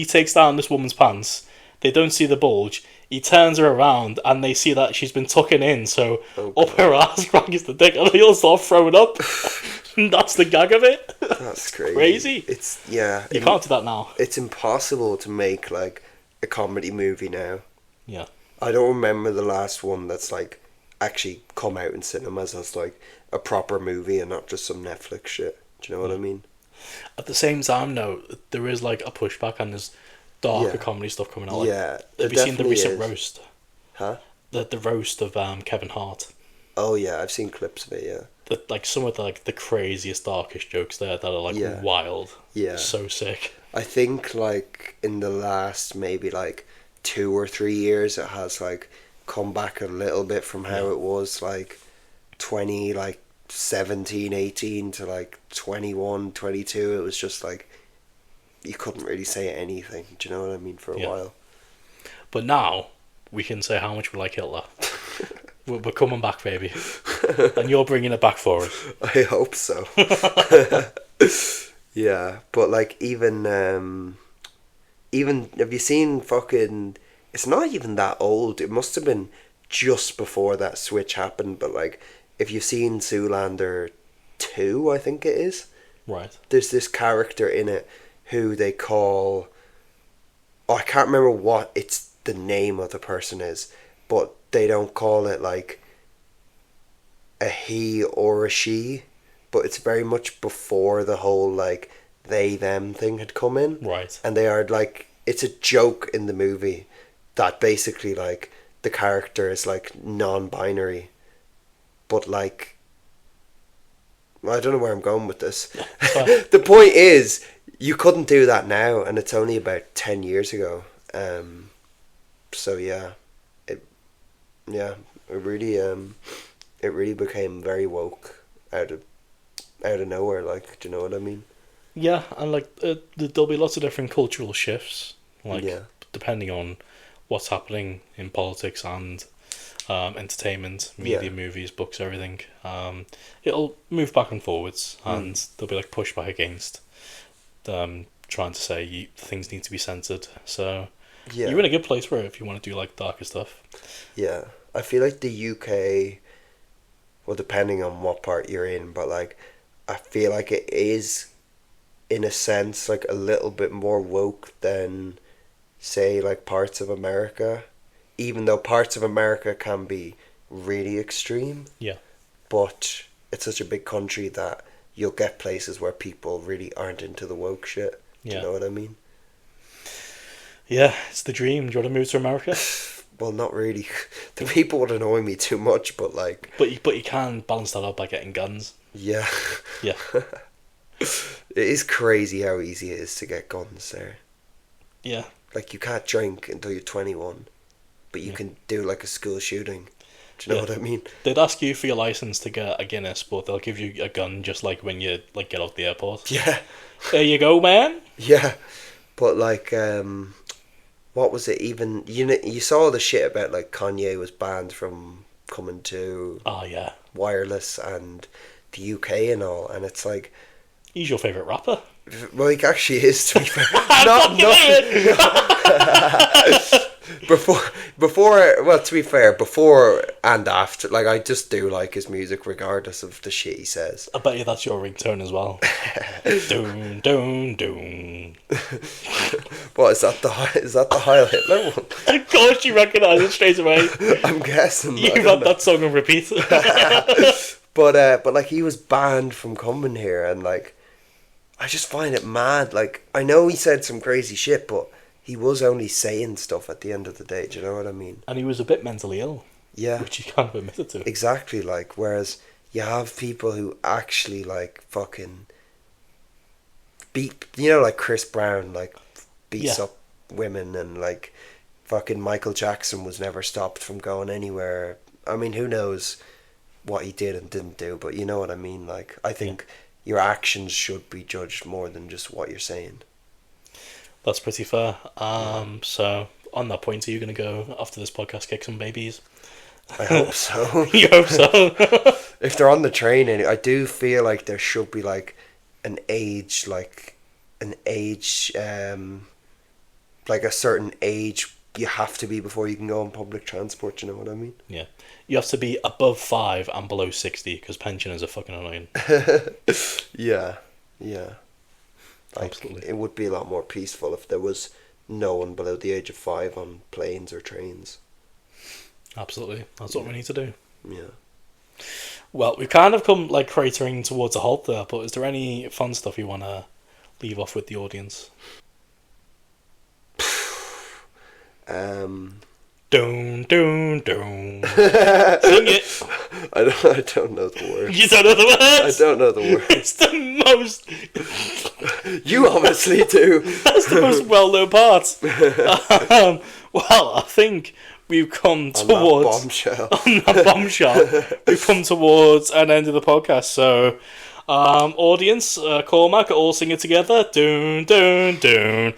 takes down this woman's pants. They don't see the bulge. He turns her around, and they see that she's been tucking in, so up her ass crack is the dick, and they all start throwing up. And that's the gag of it. That's crazy. Crazy. You can't do that now. It's impossible to make like a comedy movie now. Yeah. I don't remember the last one that's like actually come out in cinemas as like a proper movie and not just some Netflix shit. Do you know what I mean? At the same time, though, there is like a pushback, and there's darker comedy stuff coming out. Yeah. Have you seen the recent roast? Huh? The roast of Kevin Hart. Oh yeah, I've seen clips of it. Yeah. Like some of the craziest, darkest jokes there that are like wild. Yeah. So sick. I think like in the last maybe like 2 or 3 years, it has like come back a little bit from how it was like 17, 18 to like 21, 22. It was just like you couldn't really say anything. Do you know what I mean? For a while. But now we can say how much we like Hitler. We're coming back, baby, and you're bringing it back for us. I hope so. Yeah, but like even have you seen fucking? It's not even that old. It must have been just before that switch happened. But like, if you've seen Zoolander 2, I think it is. Right. There's this character in it who they call. Oh, I can't remember what it's the name of the person is, but they don't call it like a he or a she. But it's very much before the whole like they them thing had come in. Right. And they are like, it's a joke in the movie that basically like the character is like non-binary, but like I don't know where I'm going with this. The point is you couldn't do that now, and it's only about 10 years ago. So yeah, it really became very woke out of nowhere. Like, do you know what I mean? Yeah, and like there'll be lots of different cultural shifts, like depending on what's happening in politics and entertainment, media, movies, books, everything. It'll move back and forwards, and there'll be like pushback against trying to say things need to be censored. So you're in a good place for it if you want to do like darker stuff. Yeah, I feel like the UK, well, depending on what part you're in, but like I feel like it is, in a sense, like a little bit more woke than, say, like parts of America. Even though parts of America can be really extreme. Yeah. But it's such a big country that you'll get places where people really aren't into the woke shit. Do you know what I mean? Yeah, it's the dream. Do you want to move to America? Well, not really. The people would annoy me too much, but like... But you can balance that out by getting guns. Yeah. Yeah. It is crazy how easy it is to get guns there. Yeah. Like, you can't drink until you're 21, but you can do like a school shooting. Do you know what I mean? They'd ask you for your license to get a Guinness, but they'll give you a gun just like when you like get off the airport. Yeah. There you go, man. Yeah. But like, what was it even? You saw the shit about like Kanye was banned from coming to wireless and the UK and all, and it's like, he's your favourite rapper. Well, he actually is, to be fair. Well, to be fair, before and after, like, I just do like his music regardless of the shit he says. I bet you that's your ringtone as well. Doom, doom, doom. What, is that the Heil Hitler one? Of course you recognise it straight away. I'm guessing. You've had that song on repeat. But like, he was banned from coming here, and like, I just find it mad. Like, I know he said some crazy shit, but he was only saying stuff at the end of the day. Do you know what I mean? And he was a bit mentally ill. Yeah. Which he kind of admitted to. Exactly, like, whereas you have people who actually, like, fucking beat, you know, like Chris Brown, like, beats up women, and, like, fucking Michael Jackson was never stopped from going anywhere. I mean, who knows what he did and didn't do, but you know what I mean? Like, I think your actions should be judged more than just what you're saying. That's pretty fair. So, on that point, are you going to go, after this podcast, kick some babies? I hope so. You hope so? If they're on the train, I do feel like there should be, like, an age, like a certain age you have to be before you can go on public transport, you know what I mean? Yeah. You have to be above 5 and below 60, because pensioners are fucking annoying. Yeah. Like, absolutely. It would be a lot more peaceful if there was no one below the age of 5 on planes or trains. Absolutely. That's what we need to do. Yeah. Well, we've kind of come, like, cratering towards a halt there, but is there any fun stuff you want to leave off with the audience? Doon, doon, doon. Sing it. I don't know the words. You don't know the words? I don't know the words. It's the most... You obviously do. That's the most well-known part. Well, I think we've come towards... On that bombshell. We've come towards an end of the podcast, so... audience, Cormac, all sing it together. Doon, doon, doon.